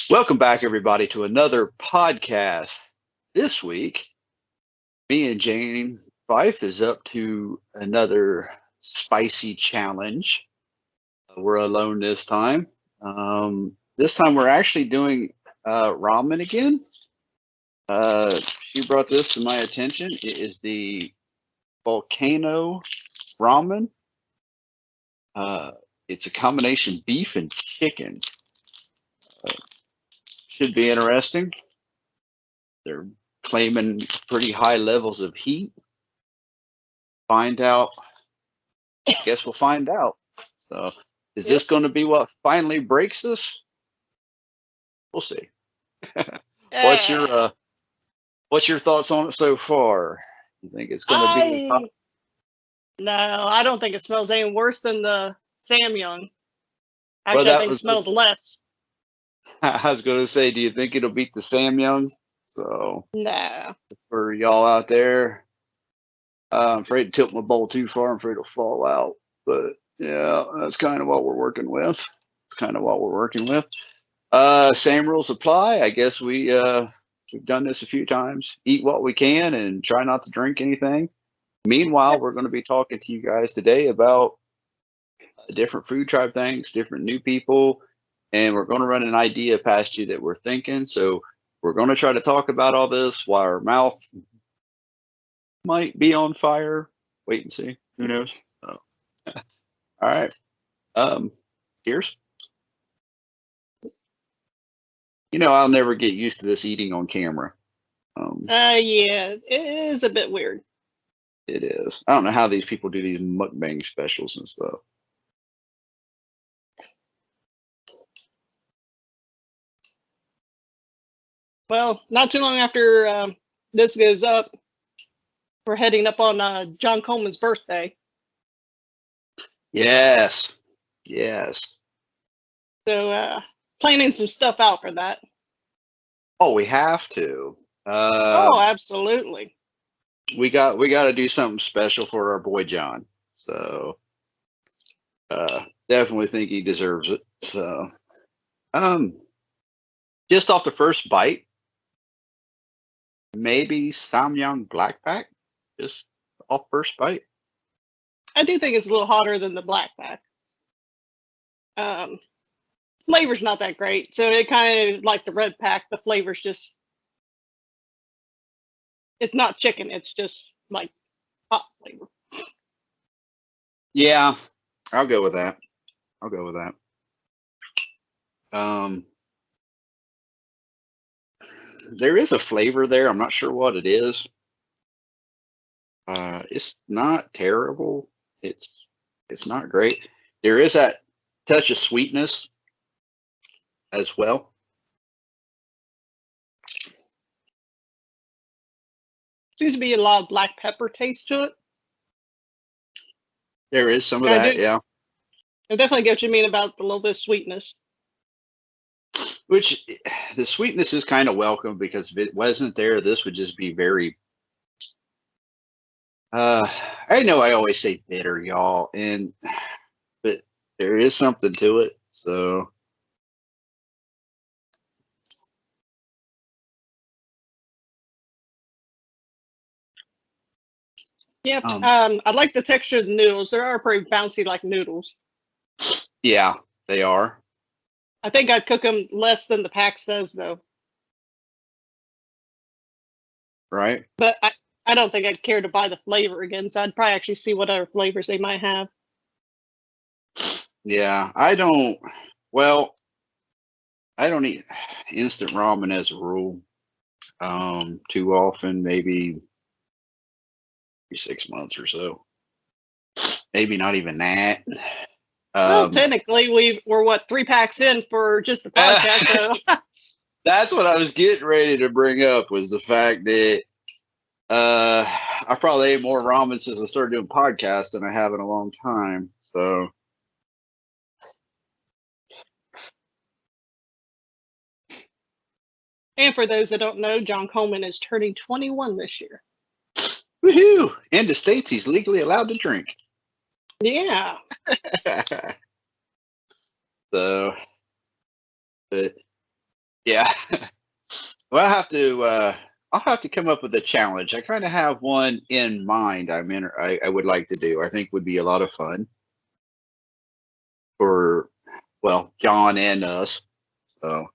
Welcome back, everybody, to another podcast. This week, me and Jane Fyffe is up to another spicy challenge. We're alone this time. This time, we're actually doing ramen again. She brought this to my attention. It is the volcano ramen. It's a combination beef and chicken. Should be interesting. They're claiming pretty high levels of heat. Find out. I guess we'll find out. So, is this going to be what finally breaks us? We'll see. What's your thoughts on it so far? You think it's going to be? No, I don't think it smells any worse than the Samyang. Actually, I think it smells less. I was going to say, do you think it'll beat the Samyang? So, no. For y'all out there, I'm afraid to tilt my bowl too far. I'm afraid it'll fall out. But yeah, that's kind of what we're working with. Same rules apply. I guess we've done this a few times. Eat what we can and try not to drink anything. Meanwhile, we're going to be talking to you guys today about different FoodTribe things, different new people, and we're going to run an idea past you that we're thinking. So we're going to try to talk about all this while our mouth might be on fire. Wait and see. Who knows? So, all right. Cheers. I'll never get used to this eating on camera. Yeah, it is a bit weird. It is. I don't know how these people do these mukbang specials and stuff. Well, not too long after this goes up, we're heading up on John Coleman's birthday. Yes. So planning some stuff out for that. Oh, we have to. Absolutely. We got to do something special for our boy John. So definitely think he deserves it. So just off the first bite, maybe Samyang Black Pack, just off first bite. I do think it's a little hotter than the Black Pack. Flavor's not that great, so it kind of like the Red Pack. The flavor's just, it's not chicken. It's just like hot flavor. Yeah, I'll go with that. There is a flavor there. I'm not sure what it is. It's not terrible. It's not great. There is that touch of sweetness as well. Seems to be a lot of black pepper taste to it. There is some of that, yeah. I definitely get what you mean about the little bit of sweetness. Which the sweetness is kind of welcome, because if it wasn't there, this would just be very. I know I always say bitter, y'all, but there is something to it. So. Yep. I like the texture of the noodles. They are pretty bouncy like noodles. Yeah, they are. I think I'd cook them less than the pack says, though. Right. But I don't think I'd care to buy the flavor again, so I'd probably actually see what other flavors they might have. Yeah, I don't eat instant ramen as a rule too often, maybe 6 months or so. Maybe not even that. Well, technically, we're what, 3 packs in for just the podcast. So. That's what I was getting ready to bring up, was the fact that I probably ate more ramen since I started doing podcasts than I have in a long time. So. And for those that don't know, John Coleman is turning 21 this year. Woohoo! In the States, he's legally allowed to drink. Yeah. So, but Yeah. Well, I'll have to come up with a challenge. I kind of have one in mind. I would like to do. I think would be a lot of fun for, well, John and us. So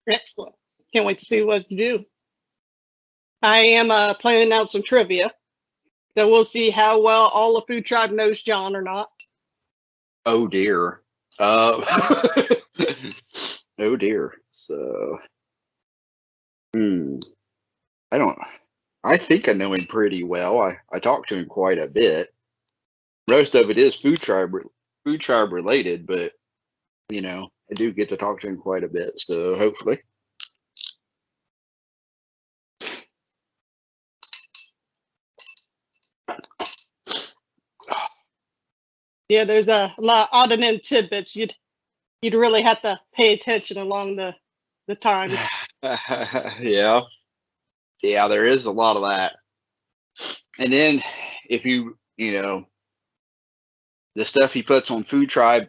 Excellent. Can't wait to see what you do. I am planning out some trivia. So we'll see how well all of FoodTribe knows John or not. oh dear. Oh dear. So, I don't. I think I know him pretty well. I talk to him quite a bit. Most of it is food tribe related, but I do get to talk to him quite a bit. So hopefully. Yeah, there's a lot of odd and end tidbits. You'd really have to pay attention along the times. Yeah. Yeah, there is a lot of that. And then if the stuff he puts on FoodTribe,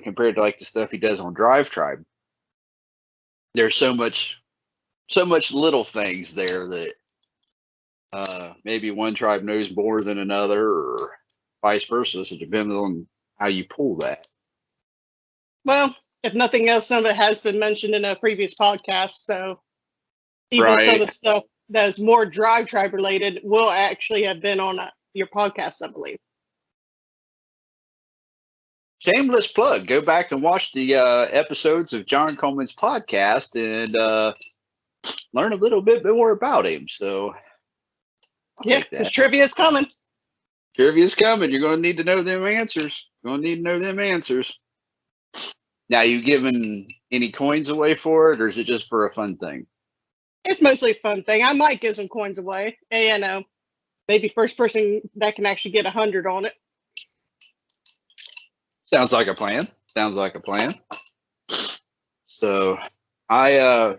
compared to like the stuff he does on DriveTribe, there's so much little things there that maybe one tribe knows more than another, or vice versa. So it depends on how you pull that. Well, if nothing else, some of it has been mentioned in a previous podcast. So even some Right. of the stuff that is more DriveTribe related will actually have been on your podcast, I believe. Shameless plug. Go back and watch the episodes of John Coleman's podcast and learn a little bit more about him. So Yeah, because trivia is coming. Trivia's coming. You're going to need to know them answers. Now, you giving any coins away for it, or is it just for a fun thing? It's mostly a fun thing. I might give some coins away. And maybe first person that can actually get 100 on it. Sounds like a plan. So I'm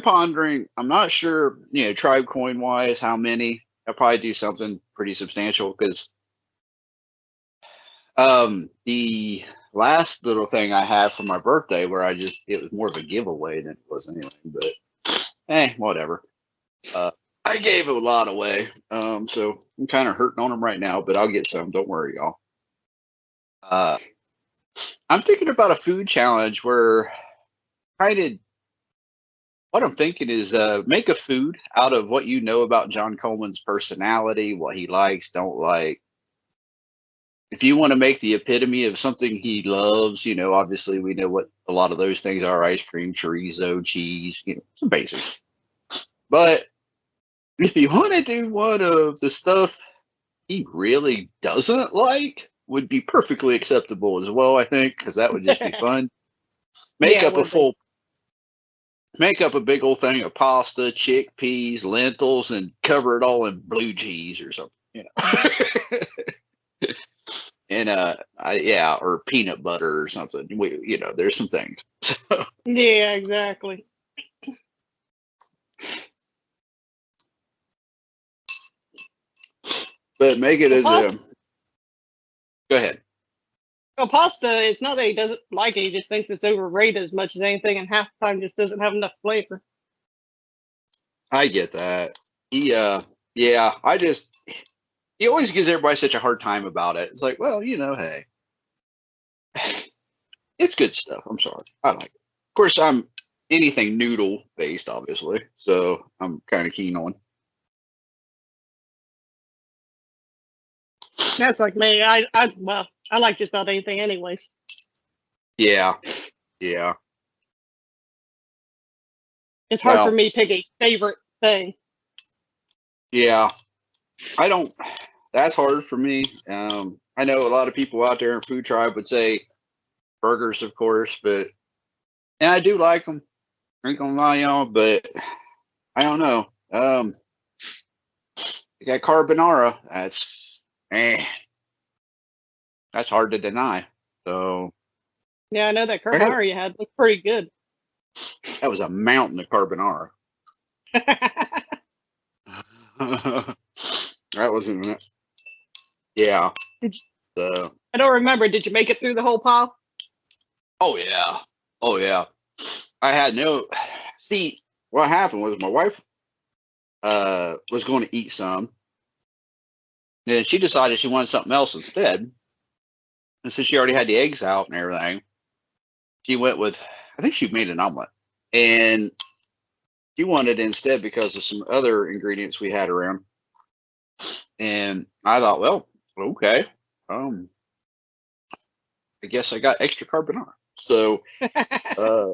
pondering. I'm not sure, tribe coin wise, how many. I'll probably do something pretty substantial because the last little thing I had for my birthday, where it was more of a giveaway than it was anything, but whatever. I gave a lot away, so I'm kind of hurting on them right now, but I'll get some. Don't worry, y'all. I'm thinking about a food challenge where what I'm thinking is make a food out of what you know about John Coleman's personality, what he likes, don't like. If you want to make the epitome of something he loves, obviously we know what a lot of those things are: ice cream, chorizo, cheese, some basics. But if you want to do one of the stuff he really doesn't like, would be perfectly acceptable as well, I think, because that would just be fun. Make up a big old thing of pasta, chickpeas, lentils, and cover it all in blue cheese or something, and or peanut butter or something. There's some things. Yeah, exactly. But make it as a. Go ahead. Well, pasta, it's not that he doesn't like it, he just thinks it's overrated as much as anything, and half the time just doesn't have enough flavor. I get that. He always gives everybody such a hard time about it. It's like, well, hey, it's good stuff. I'm sorry. I like it. Of course, I'm anything noodle based, obviously, so I'm kind of keen on. That's like me. I like just about anything anyways. Yeah. It's hard for me to pick a favorite thing. Yeah. That's hard for me. I know a lot of people out there in FoodTribe would say burgers, of course, but I do like them. Ain't gonna lie, y'all, but I don't know. You got carbonara. That's hard to deny. So yeah, I know that carbonara you had looked pretty good. That was a mountain of carbonara. That wasn't it. Yeah. I don't remember. Did you make it through the whole pile? Oh yeah. Oh yeah. I had no. See, what happened was my wife was going to eat some, and she decided she wanted something else instead. And since she already had the eggs out and everything, she went with. I think she made an omelet, and she wanted it instead because of some other ingredients we had around. And I thought, well, okay, um, I guess I got extra carbonara. So uh,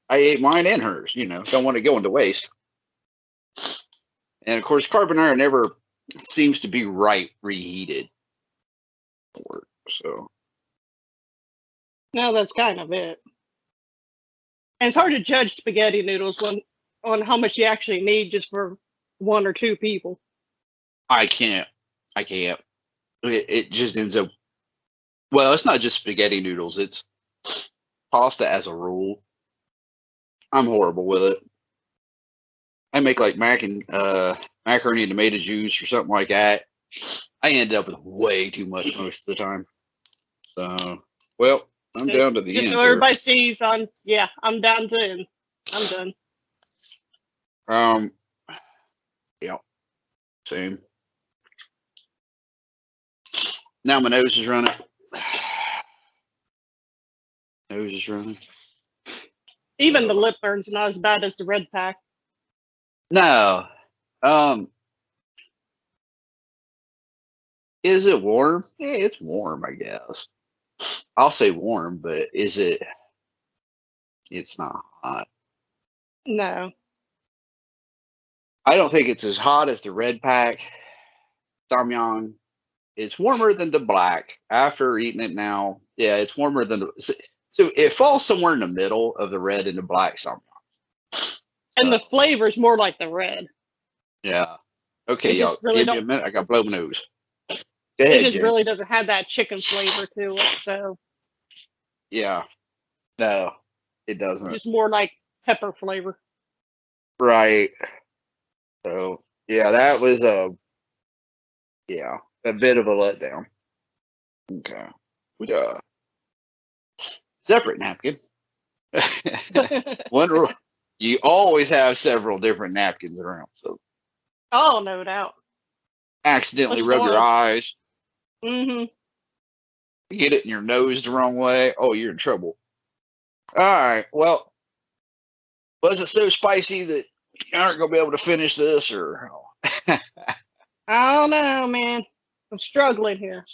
I ate mine and hers. Don't want to go into waste. And of course, carbonara never seems to be right reheated. So No, that's kind of it. And it's hard to judge spaghetti noodles on how much you actually need just for one or two people. I can't. I can't. It just ends up. Well, it's not just spaghetti noodles. It's pasta as a rule. I'm horrible with it. I make like macaroni and tomato juice or something like that. I end up with way too much most of the time. So, well, I'm down to the Just end so here. everybody sees, I'm down to end. I'm done. Yeah, same. Now my nose is running. Nose is running. Even the lip burn's not as bad as the red pack. No. Is it warm? Yeah, it's warm, I guess. I'll say warm, but is it? It's not hot. No. I don't think it's as hot as the red pack. Samyang. It's warmer than the black. After eating it now, yeah, it's warmer than the. So it falls somewhere in the middle of the red and the black Samyang. And the flavor's more like the red. Yeah. Okay, It y'all. just really Give me a minute. I got to blow my nose. Go it ahead, just Jay. really doesn't have that chicken flavor to it, so Yeah. No, it doesn't. just more like pepper flavor. Right. So yeah, that was a bit of a letdown. Okay. Separate napkin. One rule. You always have several different napkins around. So Oh, no doubt. accidentally rub your eyes. Mm-hmm. Get it in your nose the wrong way. Oh, you're in trouble. All right. Well, was it so spicy that you aren't going to be able to finish this, or? I don't know, man. I'm struggling here.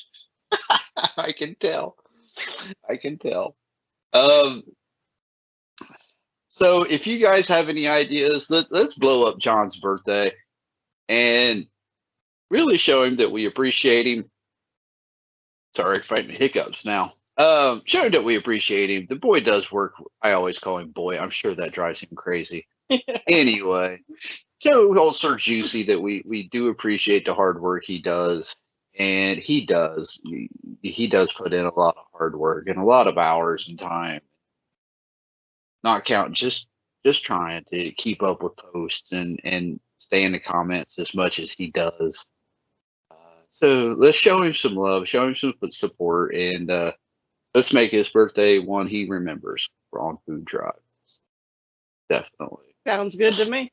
I can tell. I can tell. Um. So, if you guys have any ideas, let's blow up John's birthday and really show him that we appreciate him. Sorry, fighting hiccups now. Show him that we appreciate him. The boy does work. I always call him boy. I'm sure that drives him crazy. Anyway, show old Sir Juicy that we do appreciate the hard work he does, and he does. He does put in a lot of hard work and a lot of hours and time. Not counting, just trying to keep up with posts and stay in the comments as much as he does. So let's show him some love, show him some support, and let's make his birthday one he remembers. We're on FoodTribe. Definitely. Sounds good to me.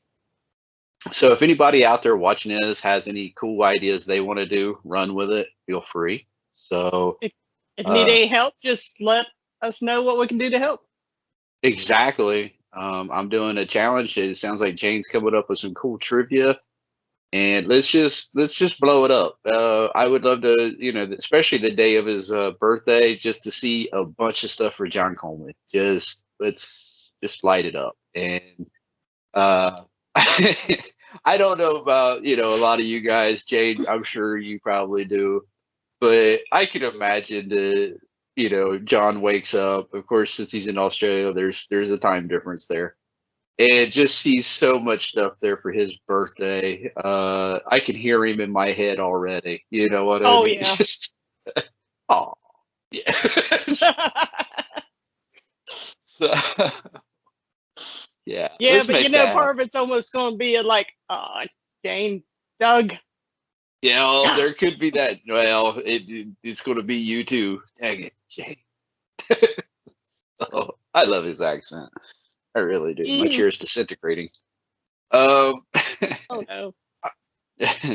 So if anybody out there watching this has any cool ideas they want to do, run with it. Feel free. So If you need any help, just let us know what we can do to help. Exactly. I'm doing a challenge. It sounds like Jane's coming up with some cool trivia, and let's just blow it up. I would love to, especially the day of his birthday, just to see a bunch of stuff for John Coleman. Let's light it up. And I don't know about a lot of you guys, Jane. I'm sure you probably do, but I can imagine John wakes up. Of course, since he's in Australia, there's a time difference there, and just sees so much stuff there for his birthday. I can hear him in my head already. You know what I mean? Yeah. Just, oh, yeah. So, yeah. Yeah, let's but make that part of it's almost going to be like, Jane, Doug. Yeah, there could be that. Well, it's going to be you too. Dang it, Jane. Oh, I love his accent. I really do. My Mm. chair's disintegrating. Um, Oh no.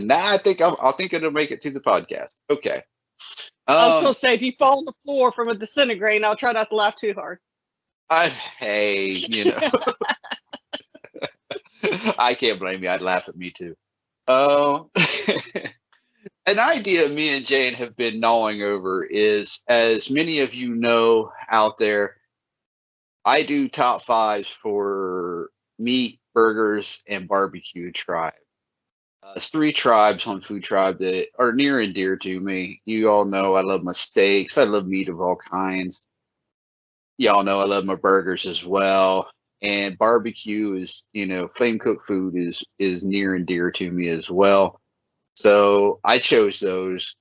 nah, I think it'll make it to the podcast. Okay. I was gonna Um, say if you fall on the floor from a disintegrating, I'll try not to laugh too hard. hey, I can't blame you. I'd laugh at me too. Um, an idea me and Jane have been gnawing over is, as many of you know out there, I do top fives for meat, burgers, and barbecue tribe. It's three tribes on FoodTribe that are near and dear to me. You all know I love my steaks. I love meat of all kinds. Y'all know I love my burgers as well. And barbecue is, flame cooked food is near and dear to me as well. So I chose those.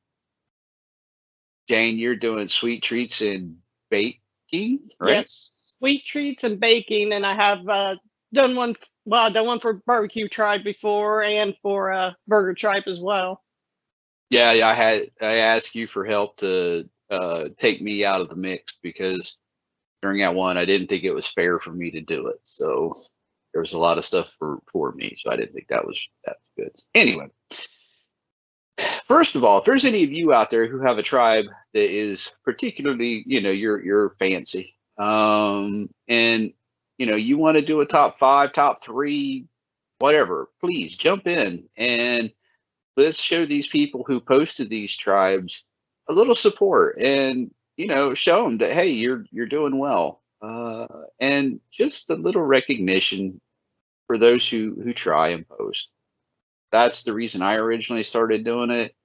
Jane, you're doing sweet treats and baking, right? Yes, sweet treats and baking, and I have done one. Well, I've done one for barbecue tribe before, and for burger tribe as well. Yeah, I asked you for help to take me out of the mix because during that one I didn't think it was fair for me to do it. So there was a lot of stuff for me, so I didn't think that was good. Anyway, first of all, if there's any of you out there who have a tribe that is particularly, you're fancy, and you want to do a top five, top three, whatever, please jump in and let's show these people who posted these tribes a little support, and show them that, hey, you're doing well, and just a little recognition for those who try and post. That's the reason I originally started doing it.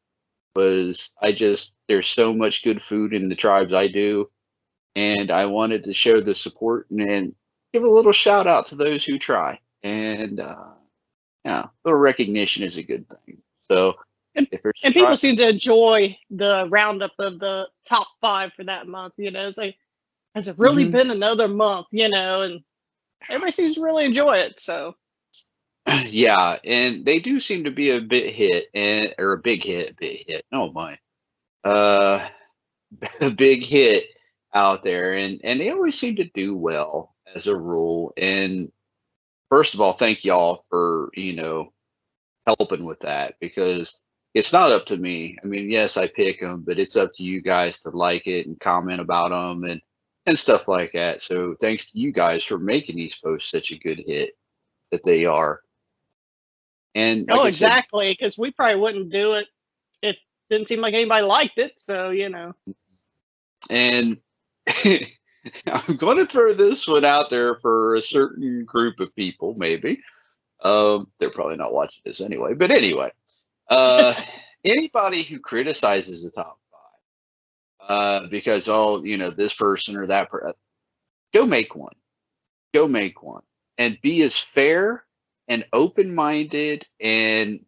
Was I just there's so much good food in the tribes I do, and I wanted to show the support and give a little shout out to those who try. And yeah, a little recognition is a good thing. So And, if there's a and people tribe, seem to enjoy the roundup of the top five for that month. It's like, has it really Mhm. been another month? And everybody seems to really enjoy it. So Yeah, and they do seem to be a bit hit, and or a big hit, bit hit. Oh my, uh, a big hit out there, and they always seem to do well as a rule. And first of all, thank y'all for helping with that, because it's not up to me. I mean, yes, I pick them, but it's up to you guys to like it and comment about them and stuff like that. So thanks to you guys for making these posts such a good hit that they are. And like oh, I said, exactly, because we probably wouldn't do it if it didn't seem like anybody liked it. So and I'm going to throw this one out there for a certain group of people, maybe. They're probably not watching this anyway, but anyway, uh, anybody who criticizes the top five, because this person or that person, go make one, and be as fair and open-minded, and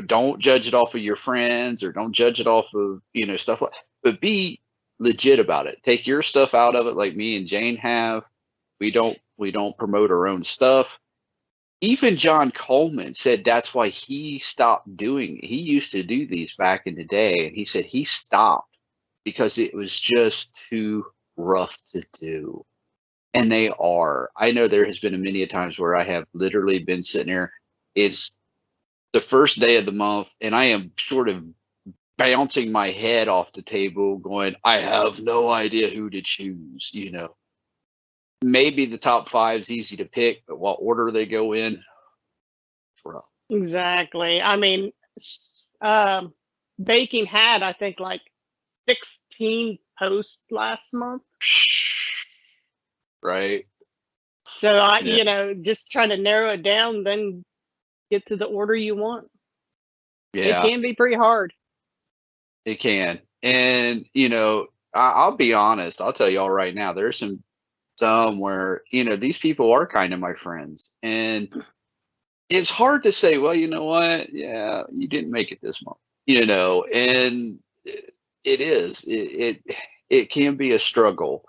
don't judge it off of your friends, or don't judge it off of stuff like, but be legit about it. Take your stuff out of it, like me and Jane have. We don't promote our own stuff. Even John Coleman said that's why he stopped doing it. He used to do these back in the day, and he said he stopped because it was just too rough to do. And they are. I know there has been many a times where I have literally been sitting there. It's the first day of the month, and I am sort of bouncing my head off the table, going, I have no idea who to choose. Maybe the top five is easy to pick, but what order they go in, it's rough. exactly. I mean, um, baking had, I think, like 16 posts last month. Right? So Yeah. just trying to narrow it down, then get to the order you want. It Yeah, can be pretty hard. it can. And, I'll be honest. I'll tell y'all right now, there's some where, these people are kind of my friends. And it's hard to say, well, you know what? Yeah, you didn't make it this month, and it is. It can be a struggle.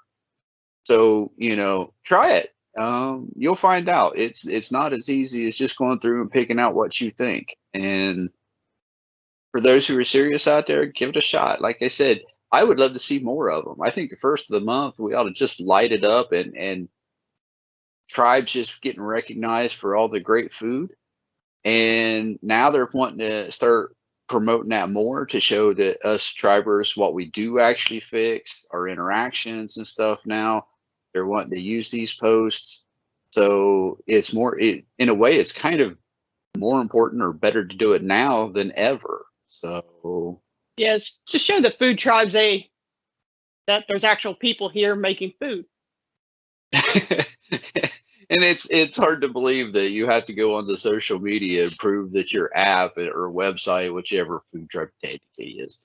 So, try it. You'll find out. It's not as easy as just going through and picking out what you think. And for those who are serious out there, give it a shot. Like I said, I would love to see more of them. I think the first of the month we ought to just light it up, and tribes just getting recognized for all the great food. And now they're wanting to start promoting that more to show that us tribers, what we do actually fix, our interactions and stuff now, they're wanting to use these posts. So it's more, in a way, it's kind of more important or better to do it now than ever. So Yes, to show the food tribes that there's actual people here making food. and it's hard to believe that you have to go onto social media and prove that your app or website, whichever FoodTribe technically is,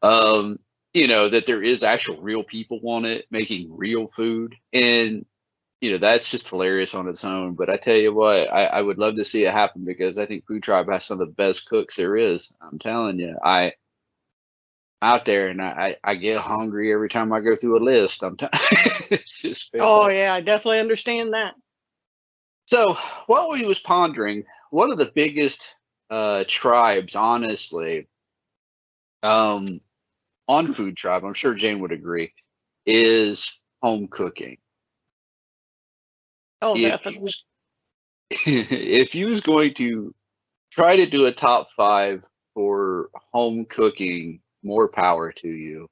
that there is actual real people on it making real food. And that's just hilarious on its own. But I tell you what, I would love to see it happen, because I think FoodTribe has some of the best cooks there is. I'm telling you, out there, and I get hungry every time I go through a list. It's just Oh yeah, I definitely understand that. So while we was pondering, one of the biggest tribes, honestly, on FoodTribe, I'm sure Jane would agree, is home cooking. Oh, If definitely. if you was going to try to do a top 5 for home cooking, more power to you.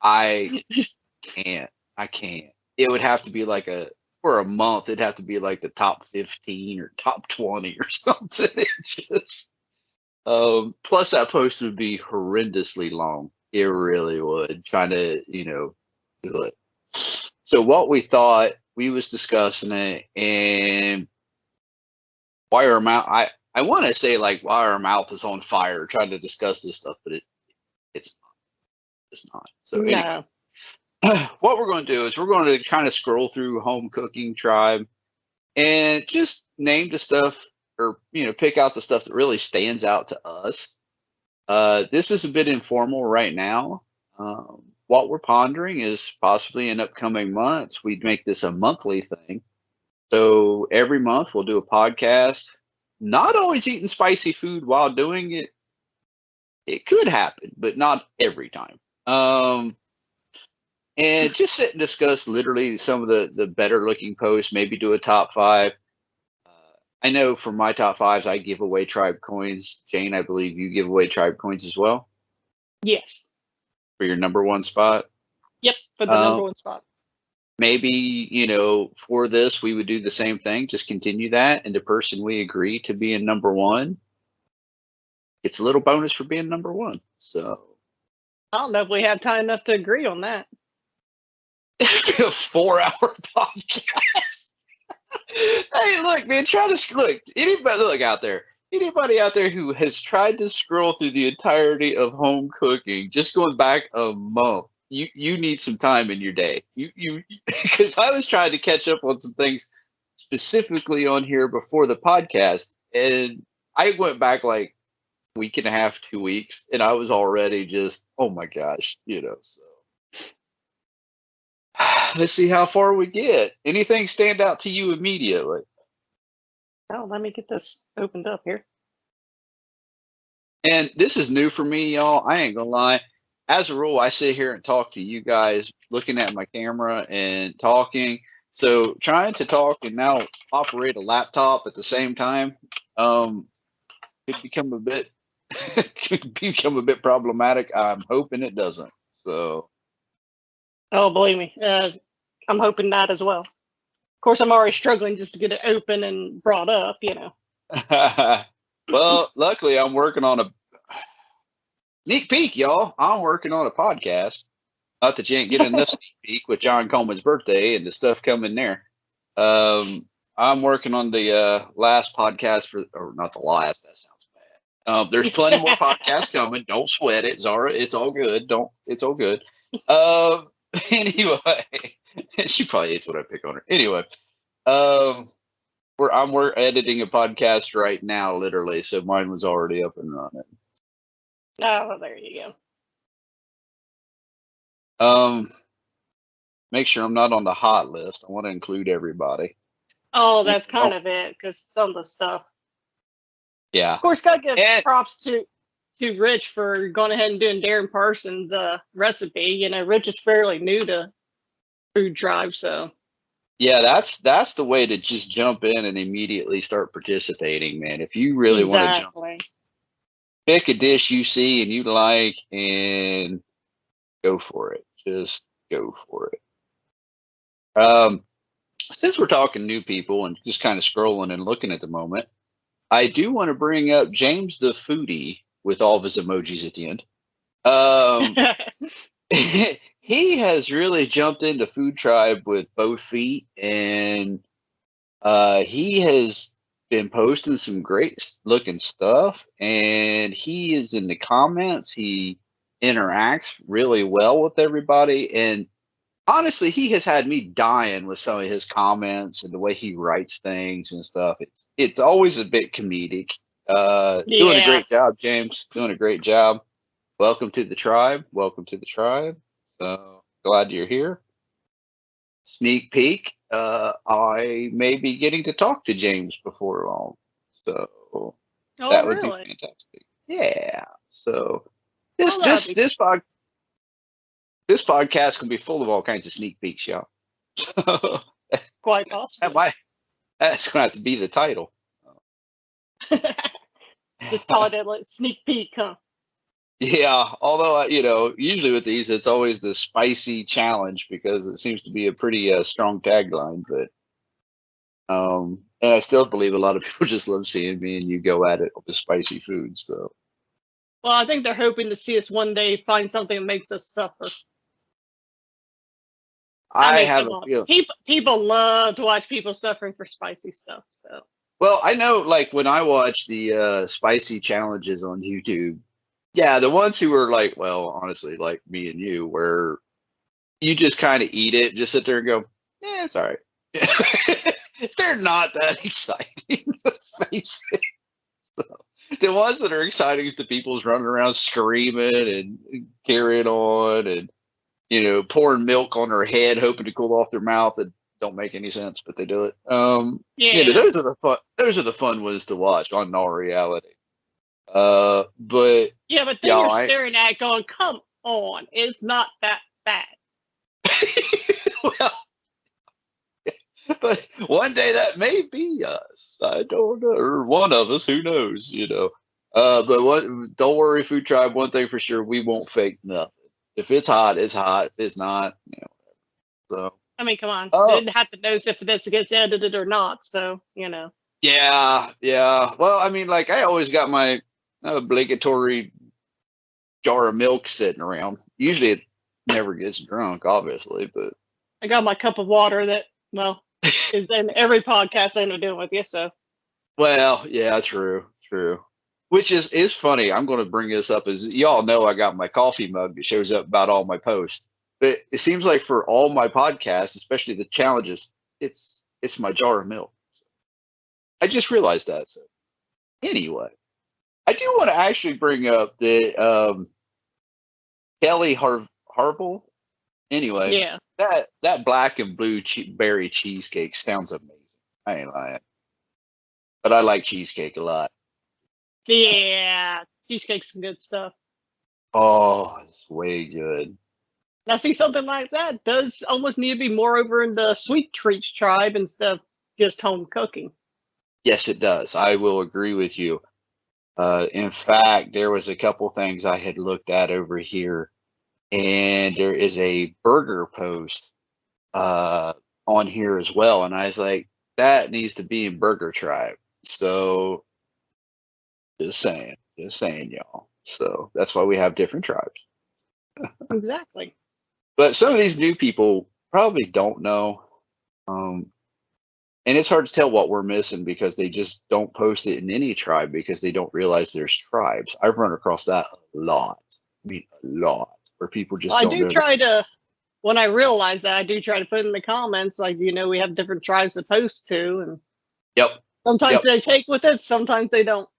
I can't. I can't. It would have to be like for a month, it'd have to be like the top 15 or top 20 or something. Plus that post would be horrendously long. It really would, trying to, do it. So what we thought, we was discussing it, and why our mouth, I want to say like why our mouth is on fire trying to discuss this stuff, but it's not. It's not. So anyway, what we're going to do is we're going to kind of scroll through home cooking tribe and just name the stuff, or pick out the stuff that really stands out to us. This is a bit informal right now. What we're pondering is possibly in upcoming months we'd make this a monthly thing. So every month we'll do a podcast. Not always eating spicy food while doing it. It could happen, but not every time. And just sit and discuss literally some of the better looking posts, maybe do a top 5. I know for my top 5s, I give away tribe coins. Jane, I believe you give away tribe coins as well. Yes. For your number 1 spot. Yep, for the number 1 spot. Maybe, for this, we would do the same thing, just continue that. And the person we agree to be in number 1 gets a little bonus for being number 1. So I don't know if we have time enough to agree on that. A 4-hour podcast. Hey, look, man, anybody out there. Anybody out there who has tried to scroll through the entirety of home cooking, just going back a month, you need some time in your day. You because I was trying to catch up on some things specifically on here before the podcast, and I went back like a week and a half, 2 weeks, and I was already just, oh my gosh, so. Let's see how far we get. Anything stand out to you immediately? Oh, let me get this opened up here. And this is new for me, y'all. I ain't gonna lie. As a rule, I sit here and talk to you guys looking at my camera and talking. So trying to talk and now operate a laptop at the same time could become a bit problematic. I'm hoping it doesn't. So oh, believe me, I'm hoping not as well. Of course, I'm already struggling just to get it open and brought up, Well, luckily I'm working on a sneak peek, y'all. I'm working on a podcast. Not that you ain't getting enough sneak peek with John Coleman's birthday and the stuff coming there. I'm working on the last podcast or not the last. That sounds bad. There's plenty more podcasts coming. Don't sweat it, Zara. It's all good. It's all good. Anyway, she probably hates when I pick on her. Anyway, we're editing a podcast right now, literally. So mine was already up and running. Oh, there you go. Make sure I'm not on the hot list. I want to include everybody. Oh, that's kind of it, because some of the stuff. Yeah. Of course, gotta give props to to Rich for going ahead and doing Darren Parsons' recipe. You know, Rich is fairly new to FoodTribe, so. Yeah, that's the way to just jump in and immediately start participating, man. If you really want to jump, pick a dish you see and you like and go for it. Just go for it. Since we're talking new people and just kind of scrolling and looking at the moment, I do want to bring up James the foodie with all of his emojis at the end. He has really jumped into FoodTribe with both feet, and he has been posting some great looking stuff, and he is in the comments. He interacts really well with everybody, and honestly, he has had me dying with some of his comments and the way he writes things and stuff. It's always a bit comedic. Doing a great job, James. Doing a great job. Welcome to the tribe. Welcome to the tribe. So glad you're here. Sneak peek. I may be getting to talk to James before long. So that would be fantastic. Yeah. So this podcast can be full of all kinds of sneak peeks, y'all. Quite possible. That's going to have to be the title. Just call it a sneak peek, huh? Yeah, although, usually with these, it's always the spicy challenge because it seems to be a pretty strong tagline. But and I still believe a lot of people just love seeing me and you go at it with spicy food. So, well, I think they're hoping to see us one day find something that makes us suffer. I have a feeling. People love to watch people suffering for spicy stuff. So, well, I know, like when I watch the spicy challenges on YouTube. Yeah, the ones who are like, well, honestly, like me and you, where you just kind of eat it, just sit there and go, yeah, it's all right. They're not that exciting, let's face it. So, the ones that are exciting is the people's running around screaming and carrying on and, pouring milk on their head, hoping to cool off their mouth. That don't make any sense, but they do it. Those are the fun ones to watch on all reality. But then you're staring at it going, come on, it's not that bad. Well, but one day that may be us. I don't know, or one of us, who knows, but don't worry, FoodTribe, one thing for sure, we won't fake nothing. If it's hot, it's hot. If it's not, so I mean, come on. They didn't have to know if this gets edited or not, so Yeah. Well, I mean, like I always got my obligatory jar of milk sitting around. Usually it never gets drunk, obviously, but I got my cup of water that, well, is in every podcast I end up doing with you, so. Well, yeah, true. Which is funny. I'm going to bring this up as y'all know I got my coffee mug that shows up about all my posts. But it seems like for all my podcasts, especially the challenges, it's my jar of milk. I just realized that. So anyway, I do want to actually bring up the Kelly Harble. Anyway, yeah, that black and blue berry cheesecake sounds amazing. I ain't lying, but I like cheesecake a lot. Yeah, cheesecake's some good stuff. Oh, it's way good. Now, see, something like that does almost need to be more over in the sweet treats tribe instead of just home cooking. Yes, it does. I will agree with you. In fact, there was a couple things I had looked at over here, and there is a burger post on here as well. And I was like, that needs to be in Burger Tribe. So just saying, y'all. So that's why we have different tribes. Exactly. But some of these new people probably don't know. And it's hard to tell what we're missing because they just don't post it in any tribe because they don't realize there's tribes. I've run across that a lot. I mean, a lot, where people just don't know. When I realize that, I do try to put in the comments, like, we have different tribes to post to. And yep. Sometimes they take with it, sometimes they don't.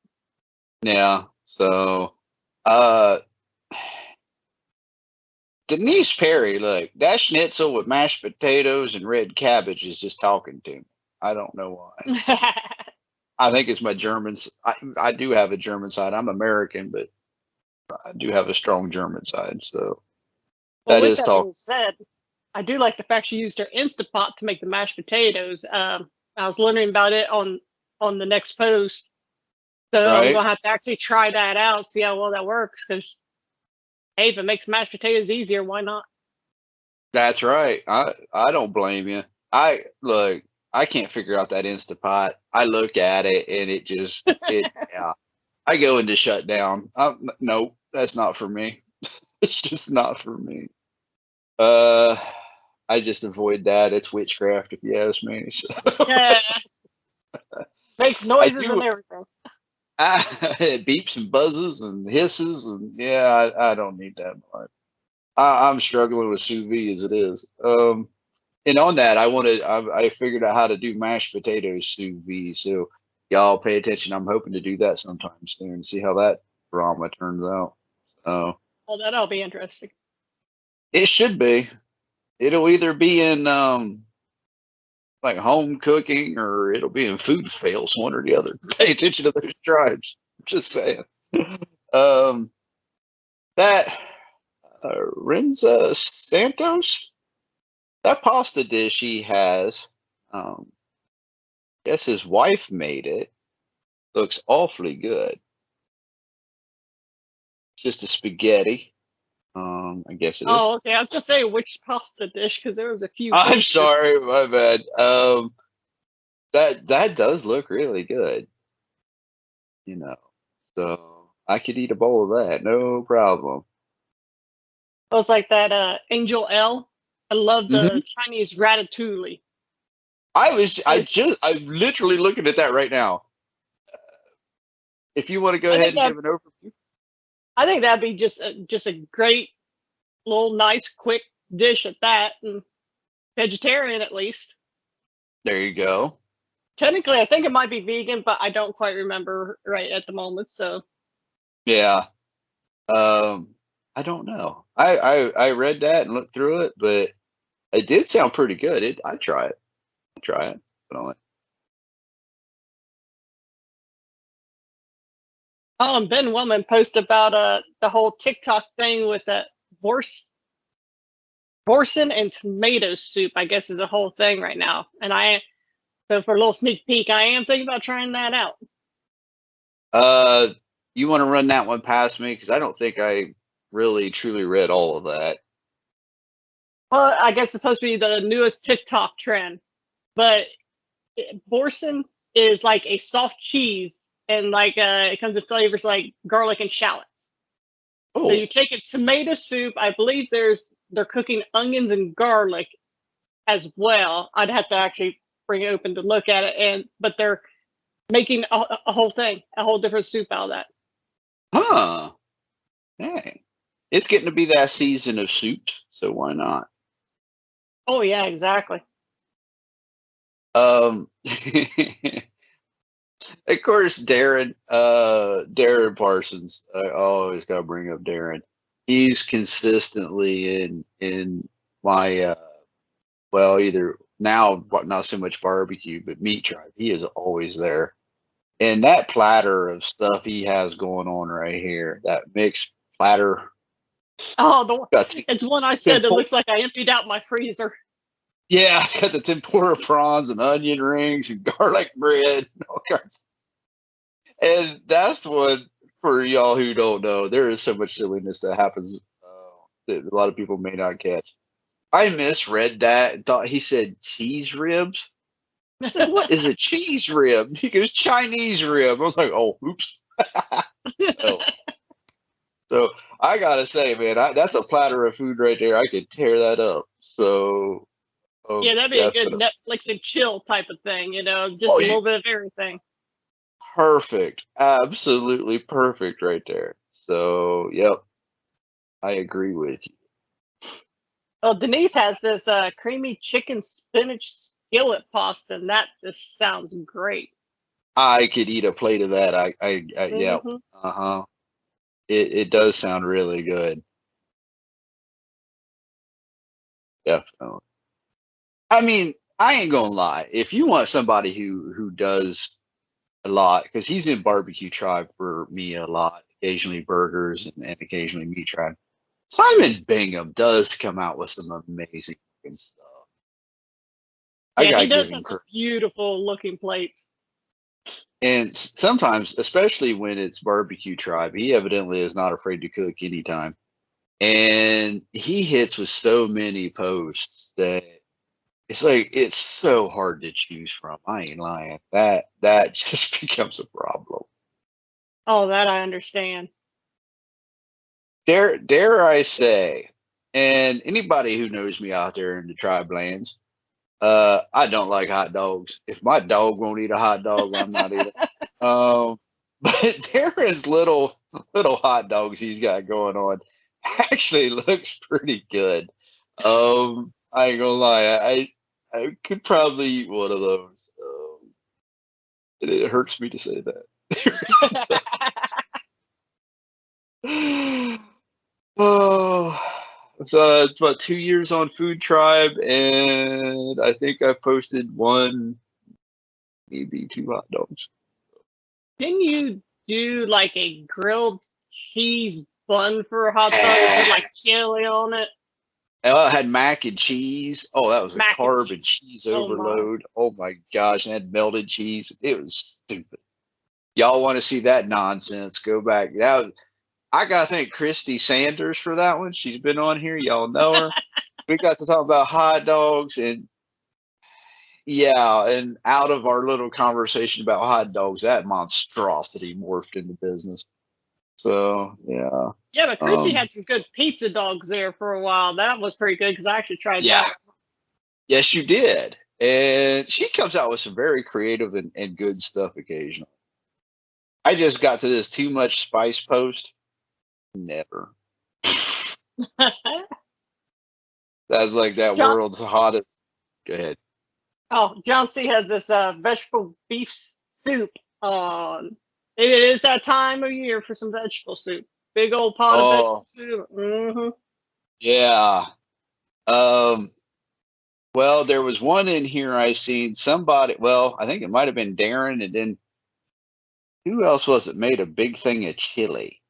Yeah. So, Denise Perry, look, that schnitzel with mashed potatoes and red cabbage is just talking to me. I don't know why. I think it's my Germans. I do have a German side. I'm American, but I do have a strong German side, so Well, that with is that talk. being said, I do like the fact she used her Instapot to make the mashed potatoes. I was learning about it on the next post, so I'm Right? gonna have to actually try that out, see how well that works. Because hey, if it makes mashed potatoes easier, why not? That's right. I don't blame you. I look. I can't figure out that Instapot. I look at it and it yeah. I go into shutdown. No, that's not for me. It's just not for me. Uh, I just avoid that. It's witchcraft, if you ask me. So Yeah, makes I noises and do. everything. It beeps and buzzes and hisses, and yeah, I don't need that much. I'm struggling with sous vide as it is. And on that, I figured out how to do mashed potatoes sous vide. So y'all pay attention. I'm hoping to do that sometime soon and see how that drama turns out. So Well, that'll be interesting. it should be. It'll either be in like home cooking or it'll be in food fails, one or the other. Pay attention to those tribes. Just saying. Um, that Renza Santos, that pasta dish he has. Guess his wife made it. Looks awfully good. Just a spaghetti. I guess it is. Oh, okay. I was gonna say which pasta dish because there was a few I'm dishes. sorry, my bad. That does look really good. You know, so I could eat a bowl of that, no problem. It was like that Angel L. I love Hmm. the Chinese ratatouille. It's, I'm literally looking at that right now. If you want to go I ahead think and that give an overview, I think that'd be just a great little nice quick dish at that, and vegetarian at least. there you go. Technically, I think it might be vegan, but I don't quite remember right at the moment. So, Yeah. I don't know. I read that and looked through it, but it did sound pretty good. I'd try it. I'd try it. Definitely. Ben Wellman posted about the whole TikTok thing with that Borson and tomato soup. I guess is a whole thing right now, and so for a little sneak peek, I am thinking about trying that out. Uh, you want to run that one past me because I don't think I really truly read all of that. Well, I guess it's supposed to be the newest TikTok trend, but Borson is like a soft cheese, and like it comes in flavors like garlic and shallots. So Oh, you take a tomato soup. I believe they're cooking onions and garlic as well. I'd have to actually bring it open to look at it, but they're making a whole thing, a whole different soup out of that. huh. Hey, it's getting to be that season of soups, so why not? Oh yeah, exactly. Um, of course, Darren Parsons. I always got to bring up Darren. He's consistently in my well, either now, but not so much barbecue, but meat tribe. He is always there. And that platter of stuff he has going on right here, that mixed platter, Oh, got it's one I said that tempura. looks like I emptied out my freezer. Yeah, it's got the tempura prawns and onion rings and garlic bread and all kinds. And that's what, for y'all who don't know, there is so much silliness that happens that a lot of people may not catch. I misread that and thought he said cheese ribs. Like, what is a cheese rib? He goes Chinese rib. I was like, oh, oops. Oh. So I gotta say, man, that's a platter of food right there. I could tear that up. So, Yeah, that'd be a good definitely. Netflix and chill type of thing, just Oh, a little bit of everything. perfect. Absolutely perfect right there. So, yep, I agree with you. Well, Denise has this creamy chicken spinach skillet pasta, and that just sounds great. I could eat a plate of that. Yeah. Hmm. Uh-huh. It does sound really good. Definitely. I mean, I ain't gonna lie. If you want somebody who does a lot, because he's in barbecue tribe for me a lot. occasionally burgers, and occasionally meat tribe. Simon Bingham does come out with some amazing looking stuff. I Yeah, gotta he does give have him some credit. beautiful looking plates. And sometimes, especially when it's barbecue tribe, he evidently is not afraid to cook anytime. And he hits with so many posts that it's like it's so hard to choose from. I ain't lying. That just becomes a problem. Oh, that I understand. Dare I say, and anybody who knows me out there in the tribe lands, I don't like hot dogs. If my dog won't eat a hot dog, I'm not eating. Um, but Darren's little hot dogs he's got going on actually looks pretty good. I ain't gonna lie, I could probably eat one of those. It hurts me to say that. Oh, it's about 2 years on Food Tribe, and I think I posted one, maybe two hot dogs. Didn't you do like a grilled cheese bun for a hot dog with like chili on it? Oh, it had mac and cheese. Oh, that was a Mac and carb and cheese. cheese Oh my. overload. Oh my gosh, and it had melted cheese. It was stupid. Y'all want to see that nonsense? Go back. I gotta thank Christy Sanders for that one. She's been on here. Y'all know her. We got to talk about hot dogs, and yeah, and out of our little conversation about hot dogs, that monstrosity morphed into business. So yeah, Yeah, but Chrissy um, had some good pizza dogs there for a while. That was pretty good because I actually tried yeah, that. yes, you did. And she comes out with some very creative and good stuff occasionally. I just got to this too much spice post. Never. That's like that John, world's hottest. Go ahead. oh, John C has this vegetable beef soup on. It is that time of year for some vegetable soup. Big old pot of vegetable Oh, soup. Hmm. yeah. Um, well, there was one in here I seen somebody, well, I think it might have been Darren, and then who else was it made a big thing of chili?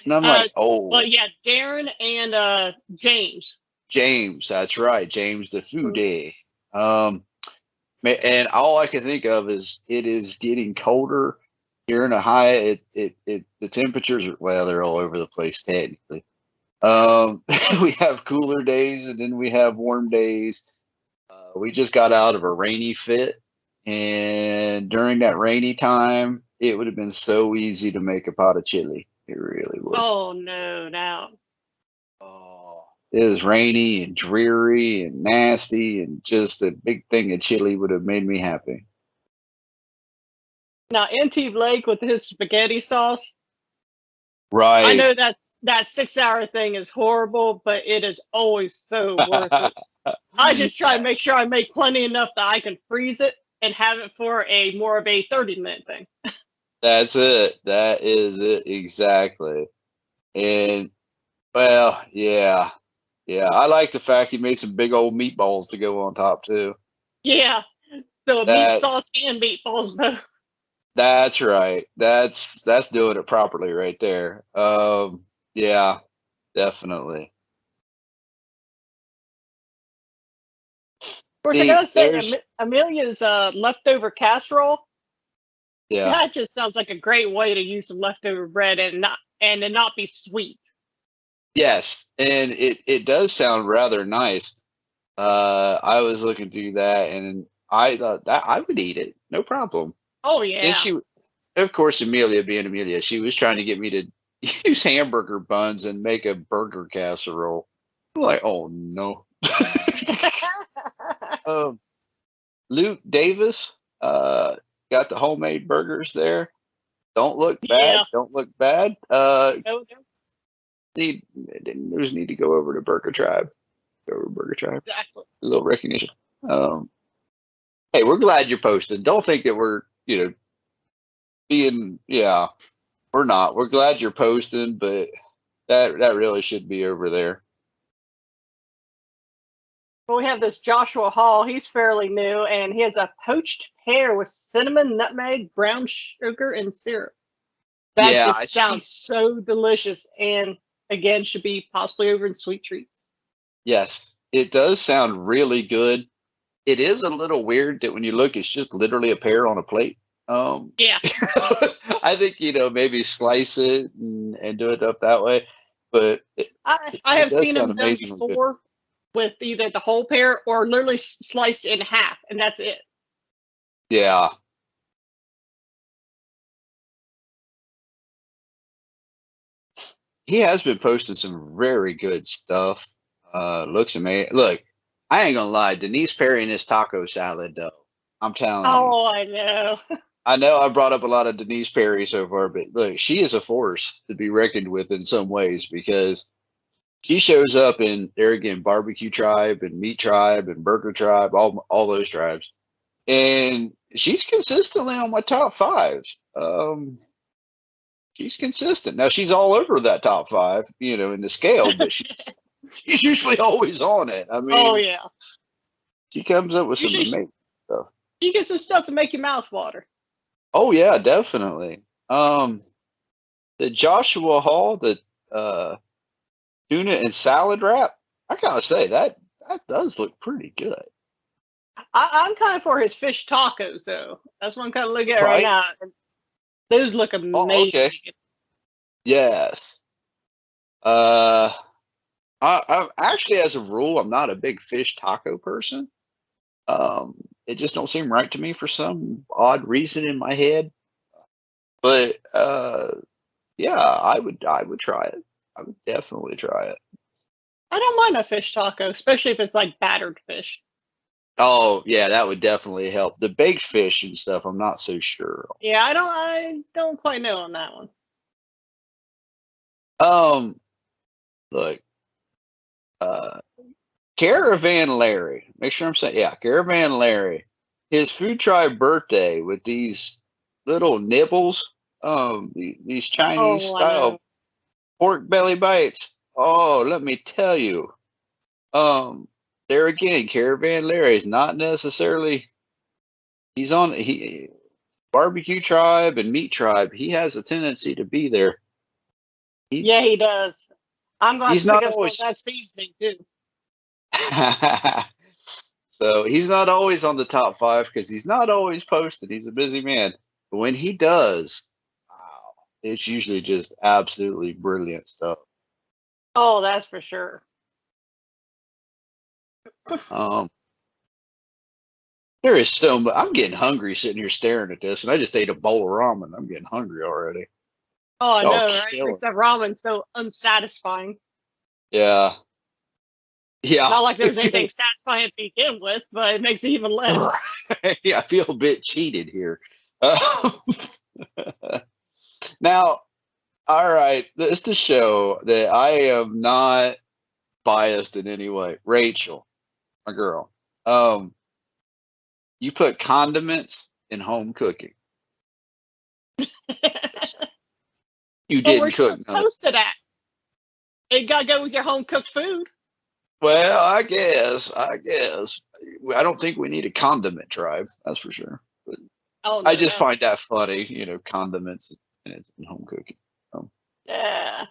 And I'm Uh, like, oh, well, yeah, Darren and James. James, that's right, James the foodie. Um, and all I can think of is it is getting colder here in Ohio. The temperatures are, well, they're all over the place technically. We have cooler days and then we have warm days. We just got out of a rainy fit, and during that rainy time, it would have been so easy to make a pot of chili. It really would. Oh no, now. Oh, it was rainy and dreary and nasty, and just a big thing of chili would have made me happy. Now, NT Blake with his spaghetti sauce. I Right. know that 6 hour thing is horrible, but it is always so worth it. I just try to make sure I make plenty enough that I can freeze it and have it for a more of a 30-minute thing. That's it. That is it exactly. And well, yeah, yeah. I like the fact he made some big old meatballs to go on top too. Yeah. So a meat That sauce and meatballs both. that's right. That's doing it properly right there. Yeah, definitely. Of course, I See, gotta say, there's Amelia's leftover casserole. yeah, That just sounds like a great way to use some leftover bread and to not be sweet. yes, and it does sound rather nice. I was looking through that, and I thought that I would eat it, no problem. Oh And yeah. she, of course, Amelia being Amelia, she was trying to get me to use hamburger buns and make a burger casserole. I'm like, oh no. um, Luke Davis got the homemade burgers there. Don't look bad. Yeah. Don't look bad. Oh, Need to go over to Burger Tribe. Go over to Burger Tribe. exactly. A little recognition. Um, hey, we're glad you're posting. Don't think that we're being yeah. We're not. We're glad you're posting, but that really should be over there. Well, we have this Joshua Hall. He's fairly new, and he has a poached pear with cinnamon, nutmeg, brown sugar, and syrup. That Yeah, I just see. sounds so delicious, and again, should be possibly over in sweet treats. Yes, it does sound really good. It is a little weird that when you look, it's just literally a pear on a plate. Yeah, I think, maybe slice it and do it up that way, but I it have does seen sound them done amazingly good. before with either the whole pear or literally sliced in half, and that's it. Yeah. He has been posting some very good stuff. Looks amazing. Look, I ain't gonna lie, Denise Perry and his taco salad though. I'm telling you. Oh, I know. I know I brought up a lot of Denise Perry so far, but look, she is a force to be reckoned with in some ways because she shows up in there again, barbecue tribe and meat tribe and burger tribe, all those tribes. And she's consistently on my top five. She's consistent. Now she's all over that top five, in the scale, but she's usually always on it. I Oh mean, yeah. she comes up with some Usually amazing stuff. you get some stuff to make your mouth water. Oh yeah, definitely. The Joshua Hall, the uh, tuna and salad wrap. I gotta say that does look pretty good, I'm kind of for his fish tacos though. That's what I'm kind of looking at right right? now. Those look Oh, amazing. okay. Yes. Uh, I actually, as a rule, I'm not a big fish taco person. Um, it just don't seem right to me for some odd reason in my head. But yeah, I would try it. I would definitely try it. I don't mind a fish taco, especially if it's like battered fish. Oh yeah, that would definitely help. The baked fish and stuff, I'm not so sure. Yeah, I don't quite know on that one. Um, look, uh, Caravan Larry. Make sure I'm saying, yeah, Caravan Larry. His FoodTribe birthday with these little nibbles, these Chinese Oh, I know. style pork belly bites. Oh, let me tell you. There again, Caravan Larry is not necessarily. He's on he barbecue tribe and meat tribe. He has a tendency to be there. He Yeah, he does. I'm gonna have he's to pick not up some of always. that seasoning too. So he's not always on the top five because he's not always posted. He's a busy man. But when he does, wow, it's usually just absolutely brilliant stuff. Oh, that's for sure. Um, there is so much. I'm getting hungry sitting here staring at this, and I just ate a bowl of ramen. I'm getting hungry already. Oh, I Oh, know, right? It killing. makes that ramen so unsatisfying. Yeah, yeah. Not like there's anything satisfying to begin with, but it makes it even less. Yeah, I feel a bit cheated here. Uh, now, all right, this to show that I am not biased in any way. Rachel, my girl, you put condiments in home cooking. You But we're didn't cook none. supposed to that. It gotta go with your home cooked food. Well, I guess. I don't think we need a condiment tribe. That's for sure. But Oh I no, just no. find that funny, condiments and it's in home cooking. Yeah.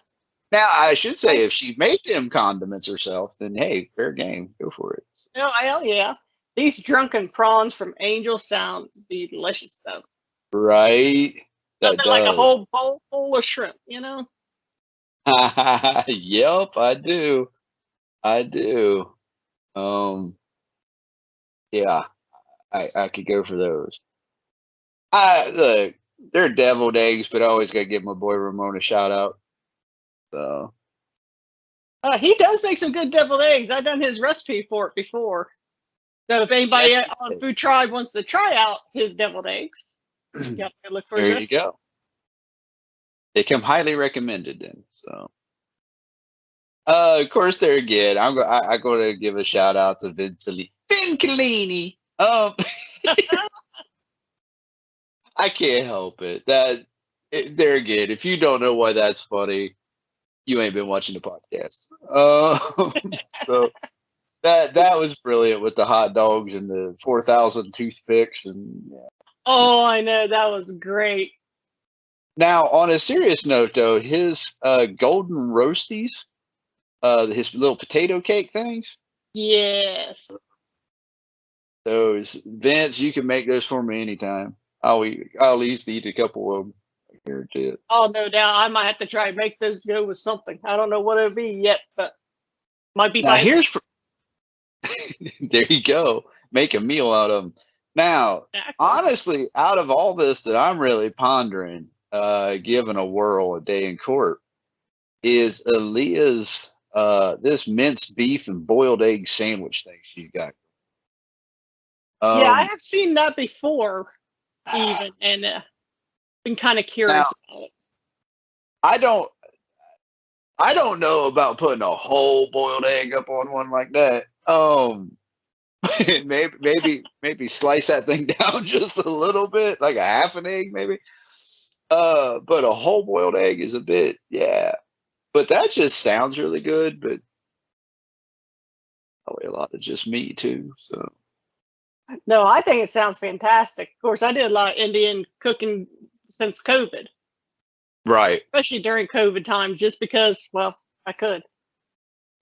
Now, I should I say, if she made them condiments herself, then hey, fair game, go for it. no, hell yeah. These drunken prawns from Angel sound delicious though. Right? That Nothing like a does. whole bowl full of shrimp. Yep, I do. I do. Um, yeah, I could go for those. I look, they're deviled eggs, but I always gotta give my boy Ramon a shout out. So He does make some good deviled eggs. I've done his recipe for it before. So if anybody yes, you on did. Food Tribe wants to try out his deviled eggs, you have to look for his There you recipe. go. They come highly recommended then. So of course there again, I'm going to give a shout out to Vincolini. I can't help it. There again, if you don't know why that's funny, you ain't been watching the podcast. So that was brilliant with the hot dogs and the 4,000 toothpicks and yeah. Oh, I know that was great. Now, on a serious note, though, his golden roasties, his little potato cake things, Yes. those Vince, you can make those for me anytime. I'll at least eat a couple of them. I guarantee it. Oh, no doubt. I might have to try and make those go with something. I don't know what it'll be yet, but might be Now, by there you go. Make a meal out of them. Now, exactly. honestly, out of all this that I'm really pondering, given a whirl a day in court, is Aaliyah's this minced beef and boiled egg sandwich thing she's got. Yeah, I Um, have seen that before, even, and been kind of now curious about it. I don't know about putting a whole boiled egg up on one like that. Maybe slice that thing down just a little bit, like a half an egg, maybe. But a whole boiled egg is a bit, yeah. But that just sounds really good. But probably a lot of just me too. So No, I think it sounds fantastic. Of course, I did a lot of Indian cooking since COVID, right. especially during COVID time, just because, well, I could.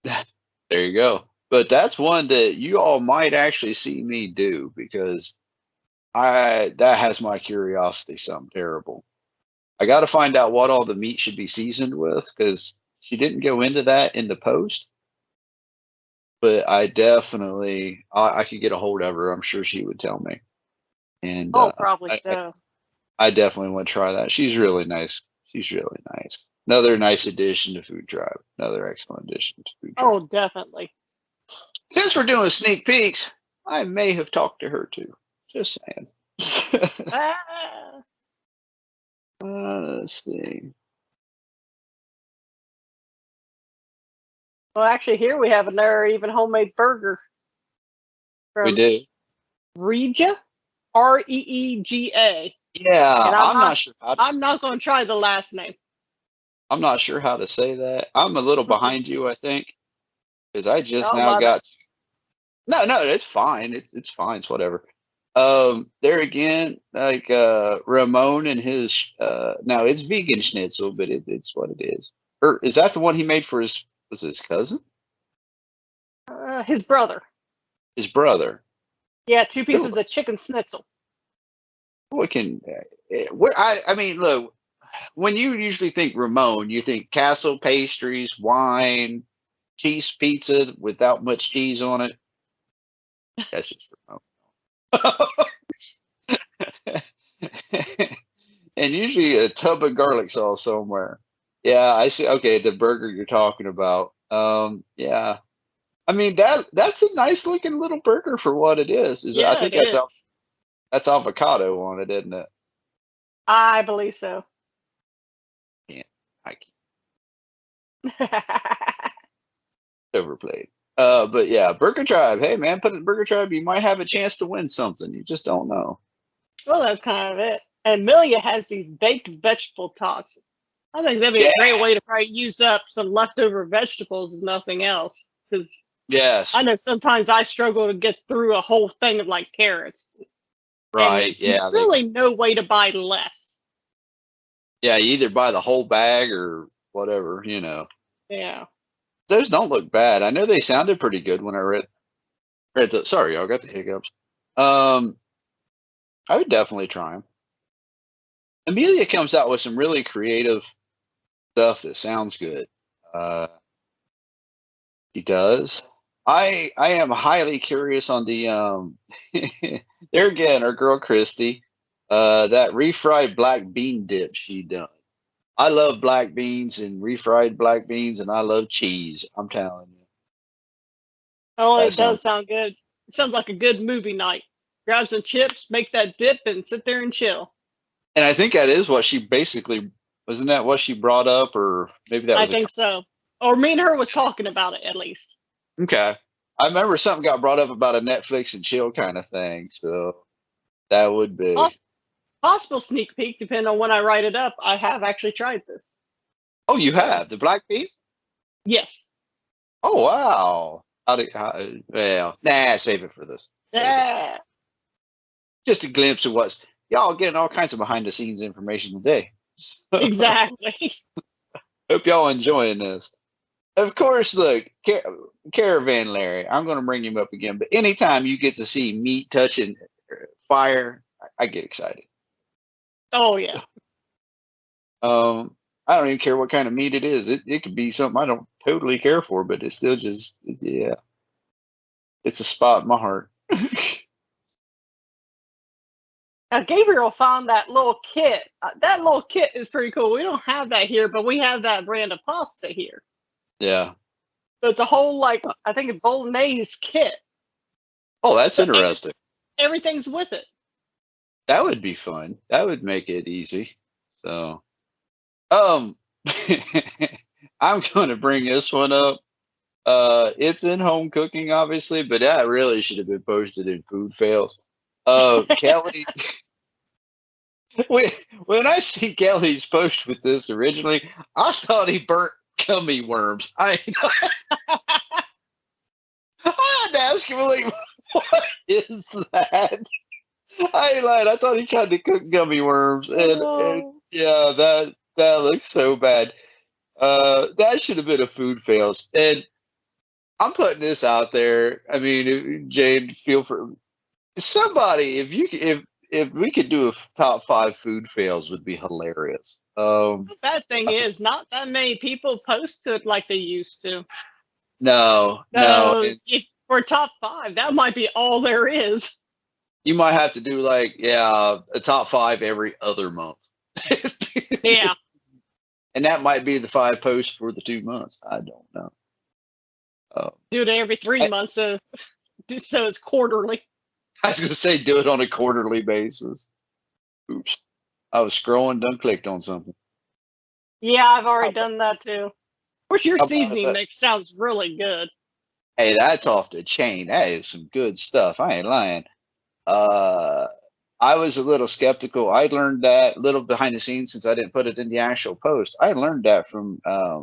There you go. But that's one that you all might actually see me do because that has my curiosity something terrible. I got to find out what all the meat should be seasoned with because she didn't go into that in the post. But I definitely I could get a hold of her. I'm sure she would tell me. And Oh, probably so. I definitely want to try that. She's really nice. She's really nice. Another nice addition to FoodTribe. Another excellent addition to FoodTribe. Oh, definitely. Since we're doing sneak peeks, I may have talked to her too. Just saying. Ah. Let's see. Well, actually, here we have another even homemade burger We from do. Reega, Reega. Yeah, And I'm not sure how to I'm not going to try the last name. I'm not sure how to say that. I'm a little behind you, I think, because I just Oh, now my got. No, it's fine. It's fine. It's whatever. There again, like Ramon and his. Now it's vegan schnitzel, but it's what it is. Or is that the one he made for his cousin? His brother. His brother. Yeah, 2 Ooh, pieces of chicken schnitzel. what can? Where I mean, look. When you usually think Ramon, you think castle pastries, wine, cheese pizza without much cheese on it. That's just Ramon. And usually a tub of garlic sauce somewhere. Yeah, I see. Okay, the burger you're talking about. Yeah. I mean that's a nice looking little burger for what it is. I Yeah, think it is. that's avocado on it, isn't it? I believe so. Yeah, I can't overplayed. But yeah, Burger Tribe. Hey man, put it in Burger Tribe. You might have a chance to win something. You just don't know. Well, that's kind of it. And Milia has these baked vegetable tosses. I think that'd be Yeah. a great way to probably use up some leftover vegetables and nothing else. Because Yes. I know sometimes I struggle to get through a whole thing of like carrots. Right. And it's Yeah. really no way to buy less. Yeah. You either buy the whole bag or whatever. Yeah. Those don't look bad. I know they sounded pretty good when I read the. Sorry, I got the hiccups. I would definitely try them. Amelia comes out with some really creative stuff that sounds good. He does. I am highly curious on the there again, our girl Christy, that refried black bean dip she done. I love black beans and refried black beans, and I love cheese. I'm telling you, Oh, that it does sounds. sound good. It sounds like a good movie night. Grab some chips, make that dip, and sit there and chill. And I think that is what she basically wasn't that what she brought up, or maybe that I was a. think so. Or me and her was talking about it at least. Okay. I remember something got brought up about a Netflix and chill kind of thing, so that would be. Possible sneak peek, depending on when I write it up. I have actually tried this. Oh, you have the black bean? Yes. Oh wow. Well, nah, save it for this. Yeah. Just a glimpse of what's y'all getting all kinds of behind the scenes information today. Exactly. Hope y'all enjoying this. Of course, look, Caravan Larry, I'm going to bring him up again, but anytime you get to see meat touching fire, I get excited. Oh yeah. I don't even care what kind of meat it is. It could be something I don't totally care for, but it's still just, yeah, it's a spot in my heart. Now Gabriel found that little kit. That little kit is pretty cool. We don't have that here, but we have that brand of pasta here. Yeah. So it's a whole, like, I think a bolognese kit. Oh, that's So interesting. everything's with it. That would be fun. That would make it easy. So, I'm going to bring this one up. It's in home cooking, obviously, but that really should have been posted in food fails. Kelly, when I see Kelly's post with this originally, I thought he burnt gummy worms. I had to ask him, like, what is that? I ain't lying. I thought he tried to cook gummy worms, and yeah, that looks so bad. That should have been a food fails. And I'm putting this out there. I mean, Jane, feel for somebody. If we could do a top 5 food fails, would be hilarious. The bad thing is, not that many people post it like they used to. No. So for top 5, that might be all there is. You might have to do like, yeah, a top 5 every other month. Yeah. And that might be the 5 posts for the 2 months. I don't know. Do it every 3 months, so it's quarterly. I was going to say do it on a quarterly basis. Oops. I was scrolling, done clicked on something. Yeah, I've already done that too. Of course, your seasoning mix sounds really good. Hey, that's off the chain. That is some good stuff. I ain't lying. I was a little skeptical. I learned that little behind the scenes since I didn't put it in the actual post. I learned that from a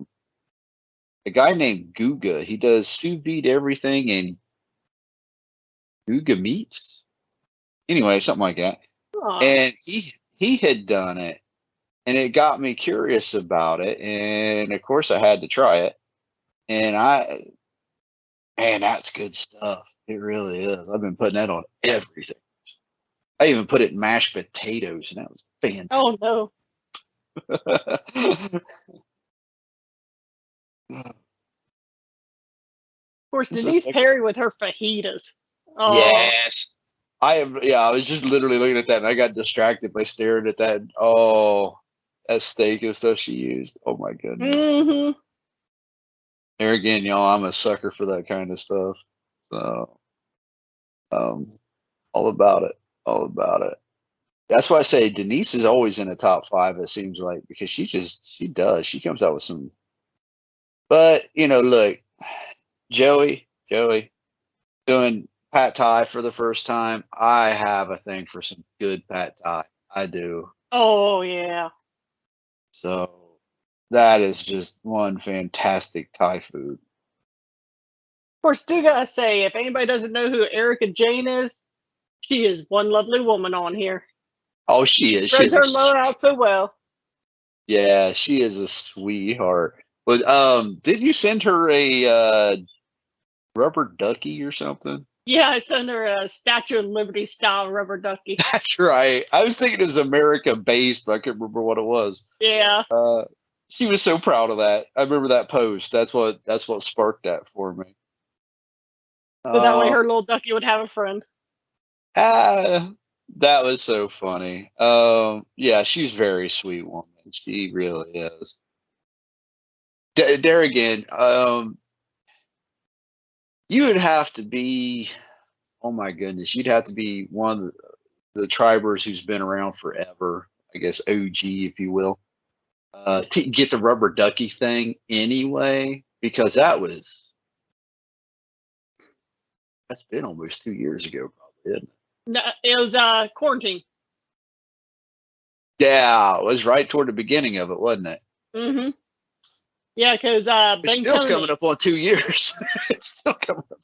guy named Guga. He does sous vide everything and Guga meats. Anyway, something like that. Oh. And he had done it, and it got me curious about it. And of course, I had to try it. And man, that's good stuff. It really is. I've been putting that on everything. I even put it in mashed potatoes, and that was fantastic. Oh no. Of course, Denise Perry with her fajitas. Oh. Yes. I was just literally looking at that, and I got distracted by staring at that. Oh, that steak and stuff she used. Oh my goodness. Mm-hmm. There again, y'all, I'm a sucker for that kind of stuff. So, all about it. All about it. That's why I say Denise is always in the top 5, it seems like, because she comes out with some. But, look, Joey doing Pad Thai for the first time. I have a thing for some good Pad Thai. I do. Oh, yeah. So that is just one fantastic Thai food. Of course, do gotta say, if anybody doesn't know who Erica Jane is, she is one lovely woman on here. Oh, she is. Spreads her love out so well. Yeah, she is a sweetheart. But didn't you send her a rubber ducky or something? Yeah, I sent her a Statue of Liberty style rubber ducky. That's right. I was thinking it was America based. I can't remember what it was. Yeah. She was so proud of that. I remember that post. That's what sparked that for me. So that way her little ducky would have a friend. That was so funny. Yeah, she's a very sweet woman. She really is. There again, you would have to be, oh my goodness, you'd have to be one of the tribers who's been around forever, I guess OG, if you will, to get the rubber ducky thing anyway, because that's been almost 2 years ago, probably, isn't it? No, it was quarantine. Yeah, it was right toward the beginning of it, wasn't it? Mm-hmm. Yeah, because Ben Koenig, coming up on 2 years. It's still coming up.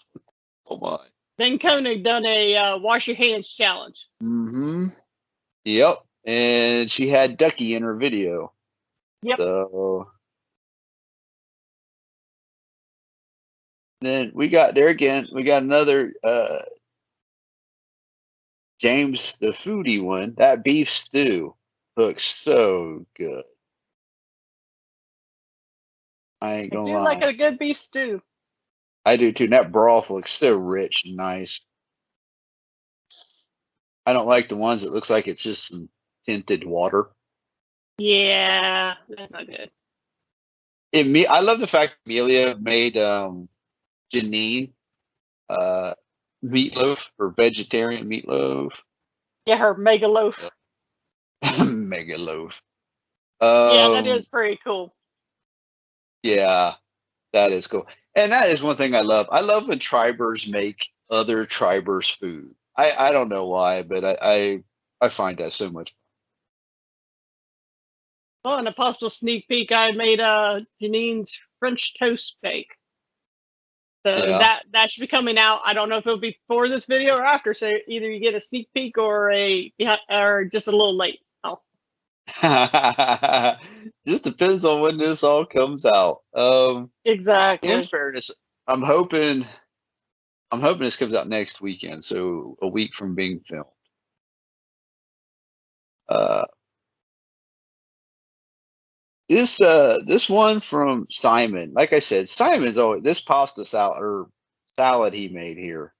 Oh my! Ben Koenig done a wash your hands challenge. Mm-hmm. Yep. and she had Ducky in her video. Yep. So then we got there again. We got another James the foodie one. That beef stew looks so good. I ain't I gonna do like lie. a good beef stew. I do too. And that broth looks so rich and nice. I don't like the ones that looks like it's just some tinted water. Yeah, that's not good. I love the fact Amelia made Janine meatloaf or vegetarian meatloaf. Yeah, her mega loaf. Mega loaf. Yeah, that is pretty cool. Yeah, that is cool. And that is one thing I love. I love when tribers make other tribers food. I don't know why, but I find that so much. Well, in a possible sneak peek, I made Janine's French toast bake. So Yeah. that should be coming out. I don't know if it'll be before this video or after. So either you get a sneak peek or just a little late. Oh, Just depends on when this all comes out. exactly. In fairness, I'm hoping this comes out next weekend, so a week from being filmed. This one from Simon, like I said, Simon's always this pasta salad he made here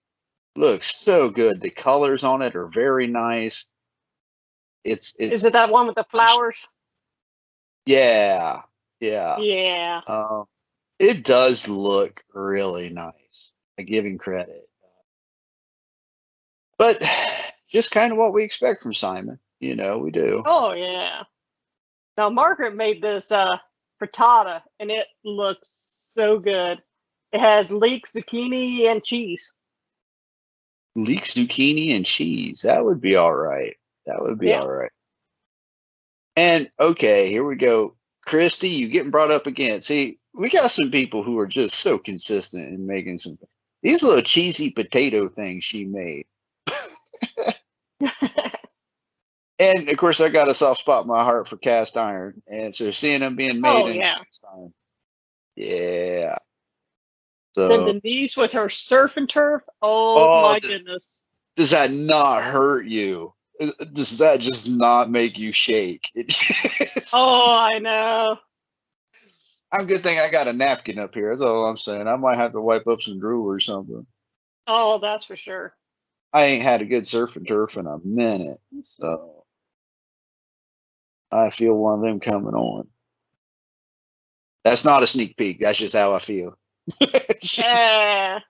looks so good. The colors on it are very nice. It's Is it that one with the flowers? Yeah. Yeah. It does look really nice. I give him credit. But just kind of what we expect from Simon. You know, we do. Oh yeah. Now Margaret made this frittata, and it looks so good. It has leek, zucchini, and cheese. Leek zucchini and cheese. That would be all right. That would be all right. And okay, here we go. Christy, you getting brought up again. See, we got some people who are just so consistent in making something. These little cheesy potato things she made. And of course, I got a soft spot in my heart for cast iron, and so seeing them being made in cast iron, yeah. So then Denise with her surf and turf. Oh my goodness! Does that not hurt you? Does that just not make you shake? Oh, I know. I'm good thing I got a napkin up here. That's all I'm saying. I might have to wipe up some drool or something. Oh, that's for sure. I ain't had a good surf and turf in a minute, so I feel one of them coming on. That's not a sneak peek. That's just how I feel. Yeah.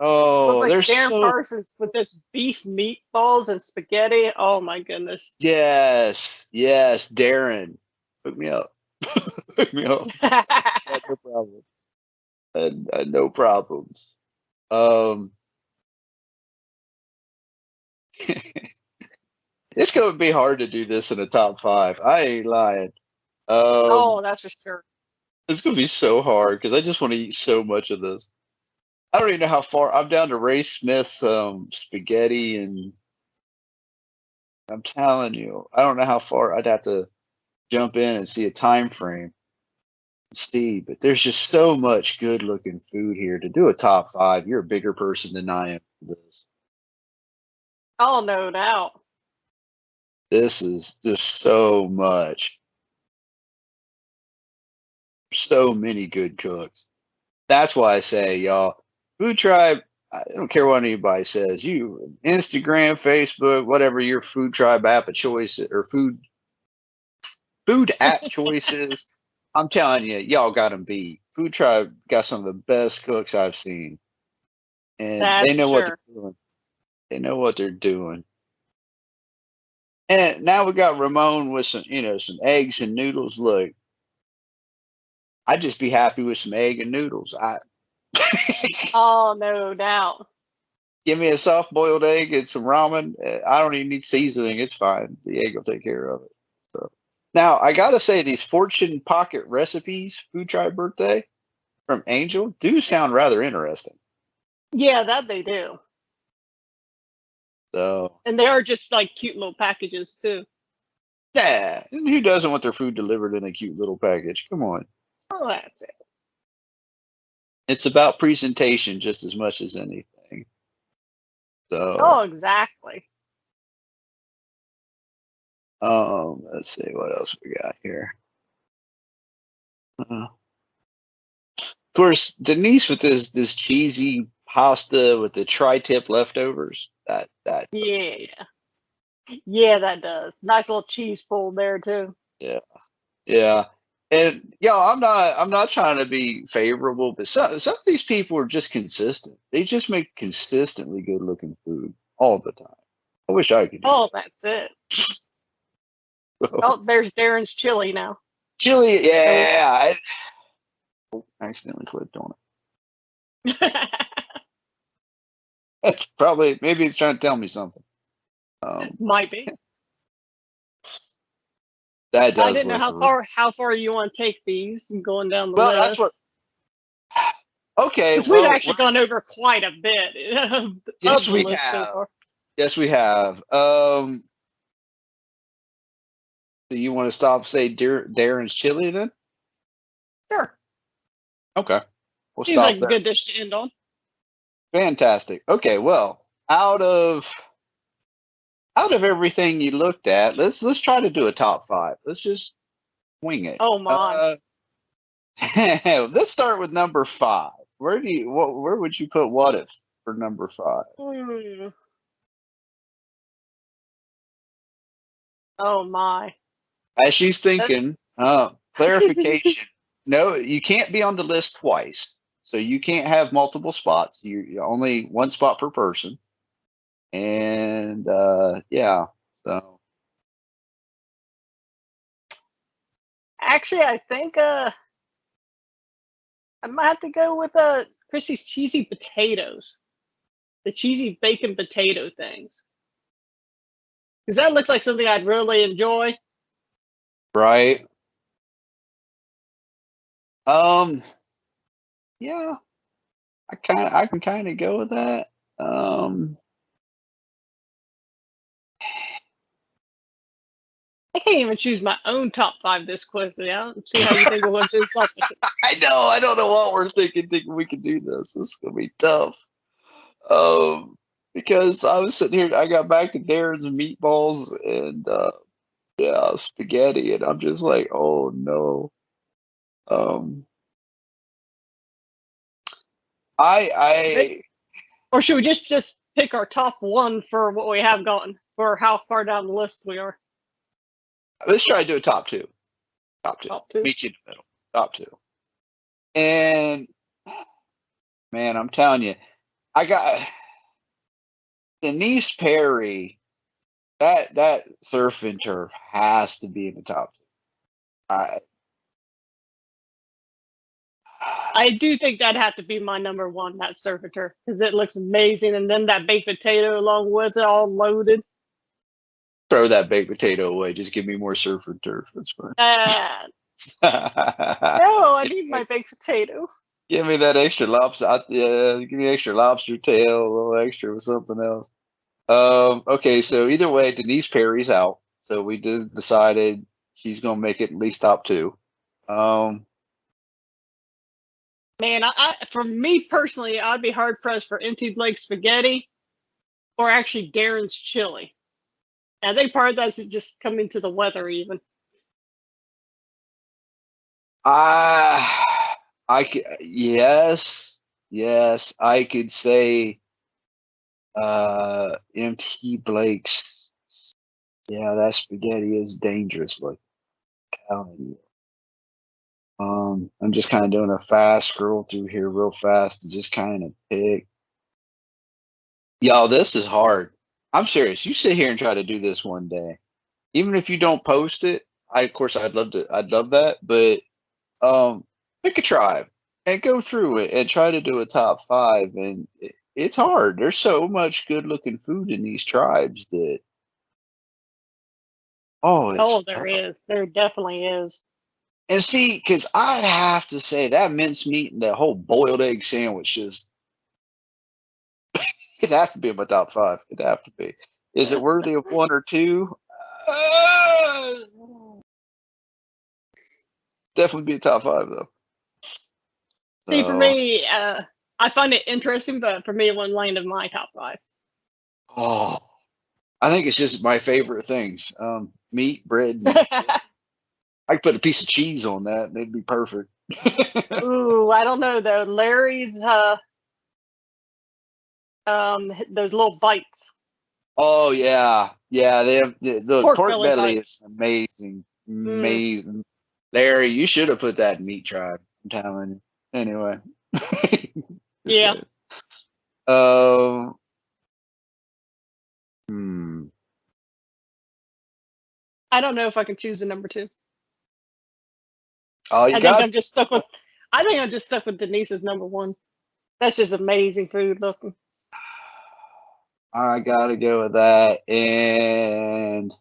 Oh, like there's Darren Parsons with this beef meatballs and spaghetti. Oh my goodness. Yes, Darren, hook me up. Hook me up. No problem. No problems. It's going to be hard to do this in a top 5. I ain't lying. Oh, that's for sure. It's going to be so hard because I just want to eat so much of this. I don't even know how far. I'm down to Ray Smith's spaghetti, and I'm telling you, I don't know how far I'd have to jump in and see a time frame. See, but there's just so much good looking food here to do a top 5. You're a bigger person than I am for this. Oh, no doubt. This is just so much. So many good cooks. That's why I say, y'all, FoodTribe, I don't care what anybody says. You Instagram, Facebook, whatever your FoodTribe app of choice or food app choices. I'm telling you, y'all got them beat. FoodTribe got some of the best cooks I've seen, and they know what they're doing. They know what they're doing. And now we got Ramon with some eggs and noodles. Look, I'd just be happy with some egg and noodles. Oh, no doubt. Give me a soft boiled egg and some ramen. I don't even need seasoning. It's fine. The egg will take care of it. So now I gotta say, these Fortune Pocket recipes, FoodTribe birthday from Angel, do sound rather interesting. Yeah, that they do. So And they are just like cute little packages too. yeah, and who doesn't want their food delivered in a cute little package? Come on. Oh, that's it. It's about presentation just as much as anything. So Oh, exactly. let's see what else we got here. Of course, Denise with this cheesy pasta with the tri-tip leftovers. That Yeah. Yeah, that does. Nice little cheese pull there too. yeah. And I'm not trying to be favorable, but some of these people are just consistent. They just make consistently good looking food all the time. I wish I could do Oh, that's it. that. Oh, there's Darren's chili now. Chili, yeah. I accidentally clicked on it. That's probably maybe it's trying to tell me something. Might be. That does I didn't know look how far you want to take these and going down the well. list. That's what. Okay, Because well, we've actually gone over quite a bit of yes, the we list so have. far. Yes, we have. So you want to stop? Say Darren's chili then? Sure. Okay, we'll Seems stop like a there. good dish to end on. Fantastic. Okay, well, out of everything you looked at, let's try to do a top 5. Let's just wing it. Oh my. Let's start with number 5. Where would you put what if for number 5? Hmm. Oh my. As she's thinking, clarification. No, you can't be on the list twice. So you can't have multiple spots. You're only one spot per person. And yeah, so Actually, I think I might have to go with Chrissy's cheesy potatoes, the cheesy bacon potato things, because that looks like something I'd really enjoy. right. Yeah, I can kind of go with that. I can't even choose my own top 5 this quickly. I don't see how you think we're going to do something. I know. I don't know what we're thinking we can do this. This is gonna be tough. Because I was sitting here, I got back to Darren's meatballs and yeah, spaghetti, and I'm just like, oh no. Um, I Or should we just pick our top 1 for what we have gotten, for how far down the list we are? let's try to do a top 2. Top 2. Top 2. Meet you in the middle. Top 2. And man, I'm telling you, I got Denise Perry. That surf and turf has to be in the top 2. I do think that'd have to be my number 1, that servitor, because it looks amazing, and then that baked potato along with it, all loaded. Throw that baked potato away. Just give me more surf and turf. That's fine. No, I need my baked potato. Give me that extra lobster. Give me extra lobster tail, a little extra with something else. Okay, so either way, Denise Perry's out. So we decided she's gonna make it at least top 2. Man, for me personally, I'd be hard pressed for Empty Blake spaghetti, or actually Darren's chili. I think part of that's just coming to the weather even. Yes, I could say MT Blake's. Yeah, that spaghetti is dangerous. Like, telling you. I'm just kind of doing a fast scroll through here real fast and just kind of pick. Y'all, this is hard. I'm serious. You sit here and try to do this one day, even if you don't post it. Of course, I'd love that, but pick a tribe and go through it and try to do a top 5. And it's hard. There's so much good looking food in these tribes that. Oh, there is. There definitely is. And see, because I'd have to say that mincemeat and the whole boiled egg sandwich is. It'd have to be in my top 5. It'd have to be. Is it worthy of 1 or 2? Uh, definitely be a top 5 though. See, for me, I find it interesting, but for me, it wouldn't land in my top 5. Oh, I think it's just my favorite things. Meat, bread. And I could put a piece of cheese on that, and it'd be perfect. Ooh, I don't know though. Larry's those little bites. Oh yeah, yeah. They have the pork belly bites. is amazing, amazing. Larry, you should have put that in Meat Tribe. I'm telling you. Anyway. Yeah. I don't know if I can choose a number 2. Oh, I think I'm just stuck with Denise's number 1. That's just amazing food looking. I gotta go with that, and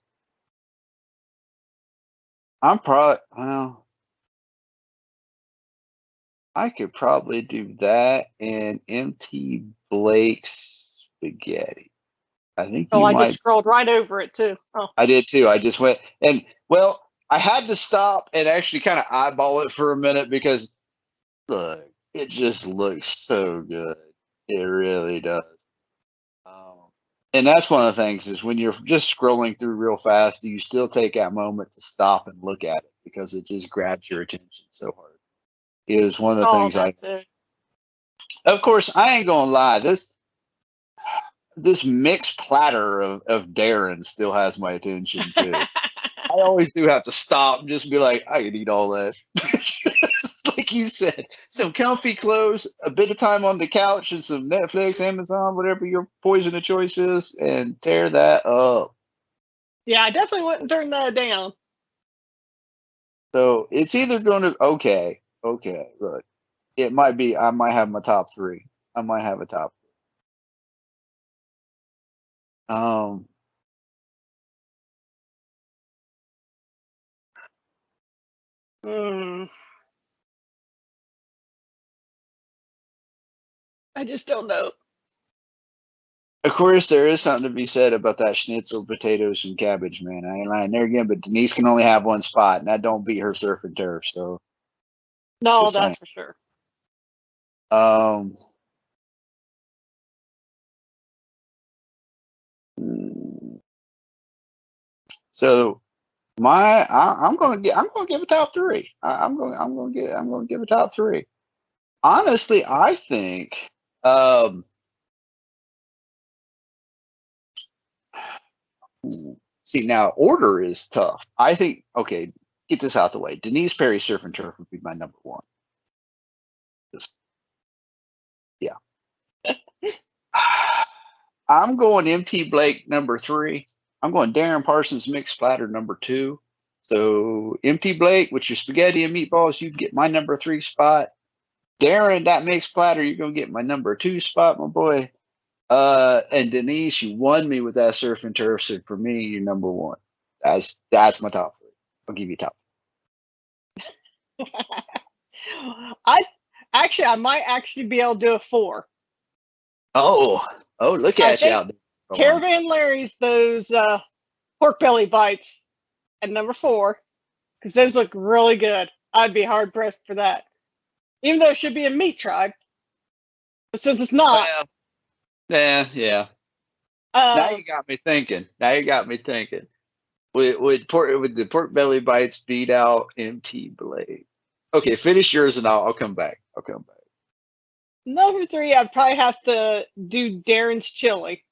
I'm probably I could probably do that and MT Blake's spaghetti. I think you I might. just scrolled right over it too. Oh. I did too. I just went and I had to stop and actually kind of eyeball it for a minute because look, it just looks so good. It really does. And that's one of the things is when you're just scrolling through real fast, do you still take that moment to stop and look at it because it just grabs your attention so hard? It is one of the things Of course, I ain't gonna lie. This mixed platter of Darren still has my attention too. I always do have to stop and just be like, I can eat all that. Like you said, some comfy clothes, a bit of time on the couch, and some Netflix, Amazon, whatever your poison of choice is, and tear that up. Yeah, I definitely wouldn't turn that down. So it's either going to okay, look, it might be. I might have my top 3. I might have a top 3. I just don't know. Of course, there is something to be said about that schnitzel, potatoes, and cabbage, man. I ain't lying there again, but Denise can only have one spot, and that don't beat her surf and turf. So, no, that's for sure. So I'm gonna give a top 3. I'm gonna give a top 3. Honestly, I think see now order is tough. I think okay, get this out the way. Denise Perry surf and turf would be my number 1. Just yeah. I'm going MT Blake number 3. I'm going Darren Parsons mixed platter number 2. So MT Blake with your spaghetti and meatballs, you get my number 3 spot. Darren, that mixed platter, you're gonna get my number 2 spot, my boy. And Denise, you won me with that surf and turf. So for me, you're number 1. That's my top 3. I'll give you top. I might actually be able to do a 4. Oh, look at you out there. Caravan Larry's those pork belly bites at number 4 because those look really good. I'd be hard pressed for that, even though it should be a Meat Tribe, but since it's not. Yeah. Now you got me thinking. Would the pork belly bites beat out MT Blade? Okay, finish yours and I'll come back. Number 3, I'd probably have to do Darren's chili.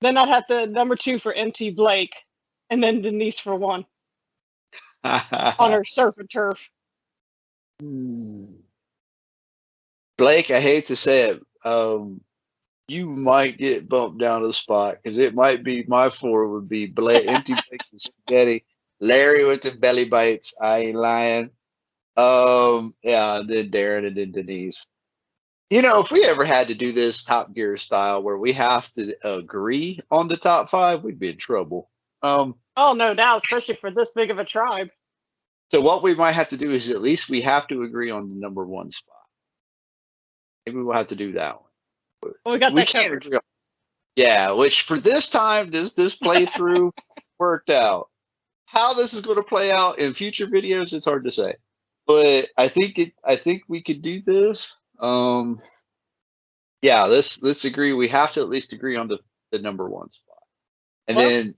Then I'd have to number 2 for MT Blake, and then Denise for 1 on her surf and turf. Blake, I hate to say it, you might get bumped down to the spot because it might be my 4 would be Blake, MT Blake and spaghetti, Larry with the belly bites. I ain't lying. Yeah, and then Darren and then Denise. You know, if we ever had to do this Top Gear style where we have to agree on the top 5, we'd be in trouble. Oh, no doubt, especially for this big of a tribe. So what we might have to do is at least we have to agree on the number 1 spot. Maybe we'll have to do that one. Well, we got we that can't covered. agree on. Yeah, which for this time, this playthrough worked out. How this is going to play out in future videos, it's hard to say. But I think we could do this. Yeah, let's agree. We have to at least agree on the number one spot. And Well, then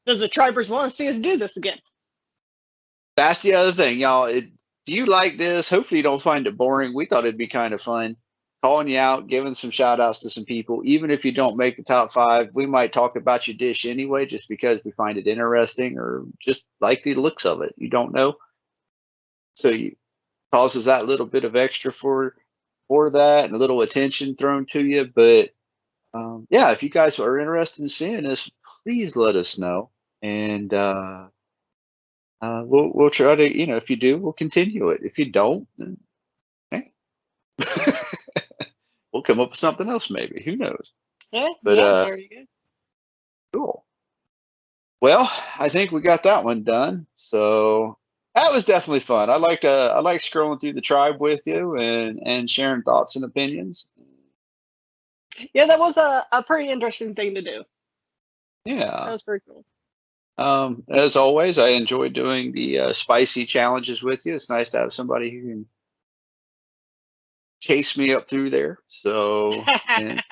does the Tribers want to see us do this again? that's the other thing, y'all. Do you like this? Hopefully you don't find it boring. We thought it'd be kind of fun. Calling you out, giving some shout outs to some people. Even if you don't make the top 5, we might talk about your dish anyway, just because we find it interesting or just like the looks of it. You don't know. So you causes that little bit of extra for that and a little attention thrown to you. But yeah, if you guys are interested in seeing this, please let us know. And we'll try to, if you do, we'll continue it. If you don't, then we'll come up with something else maybe. Who knows? Yeah, But there you go. cool. Well, I think we got that one done. So that was definitely fun. I like scrolling through the tribe with you and sharing thoughts and opinions. Yeah, that was a pretty interesting thing to do. Yeah. That was pretty cool. As always, I enjoy doing the spicy challenges with you. It's nice to have somebody who can chase me up through there. So and,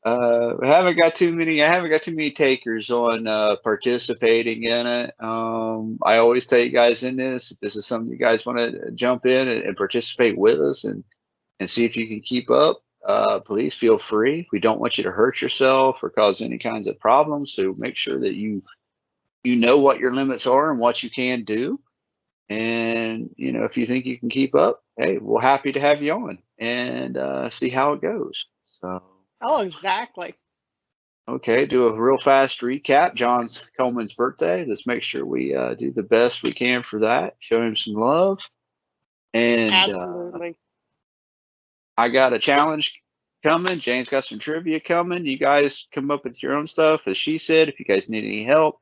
I haven't got too many takers on participating in it. I always tell you guys in this, if this is something you guys want to jump in and participate with us and see if you can keep up, please feel free. We don't want you to hurt yourself or cause any kinds of problems. So make sure that you know what your limits are and what you can do. And if you think you can keep up, hey, we're happy to have you on and see how it goes. So. Oh, exactly. Okay, do a real fast recap. John's Coleman's birthday. Let's make sure we do the best we can for that. Show him some love. And Absolutely. I got a challenge coming. Jane's got some trivia coming. You guys come up with your own stuff. As she said, if you guys need any help,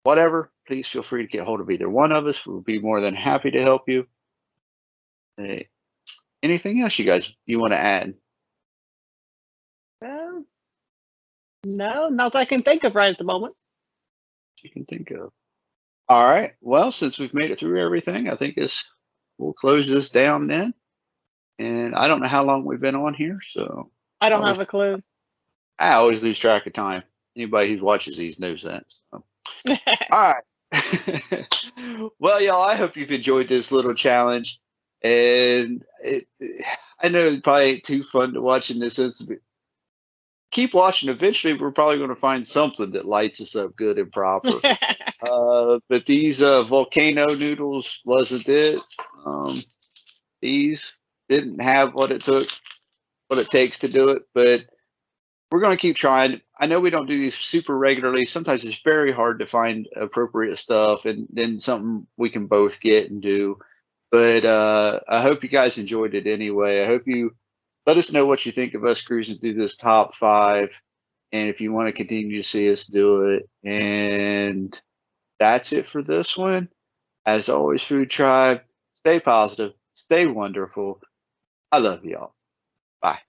whatever, please feel free to get hold of either one of us. We'll be more than happy to help you. Hey, anything else you want to add? Well, no, not that I can think of right at the moment. You can think of. All right. Well, since we've made it through everything, I think we'll close this down then. And I don't know how long we've been on here, so I don't have a clue. I always lose track of time. Anybody who watches these knows that. So. All right. Well, y'all, I hope you've enjoyed this little challenge. And I know it probably ain't too fun to watch in this instance. Keep watching. Eventually, we're probably going to find something that lights us up good and proper. But these volcano noodles wasn't it. These didn't have what it takes to do it, but we're going to keep trying. I know we don't do these super regularly. Sometimes it's very hard to find appropriate stuff and then something we can both get and do. But I hope you guys enjoyed it anyway. I hope you let us know what you think of us cruising through this top 5. And if you want to continue to see us do it. And that's it for this one. As always, Food Tribe, stay positive, stay wonderful. I love y'all. Bye.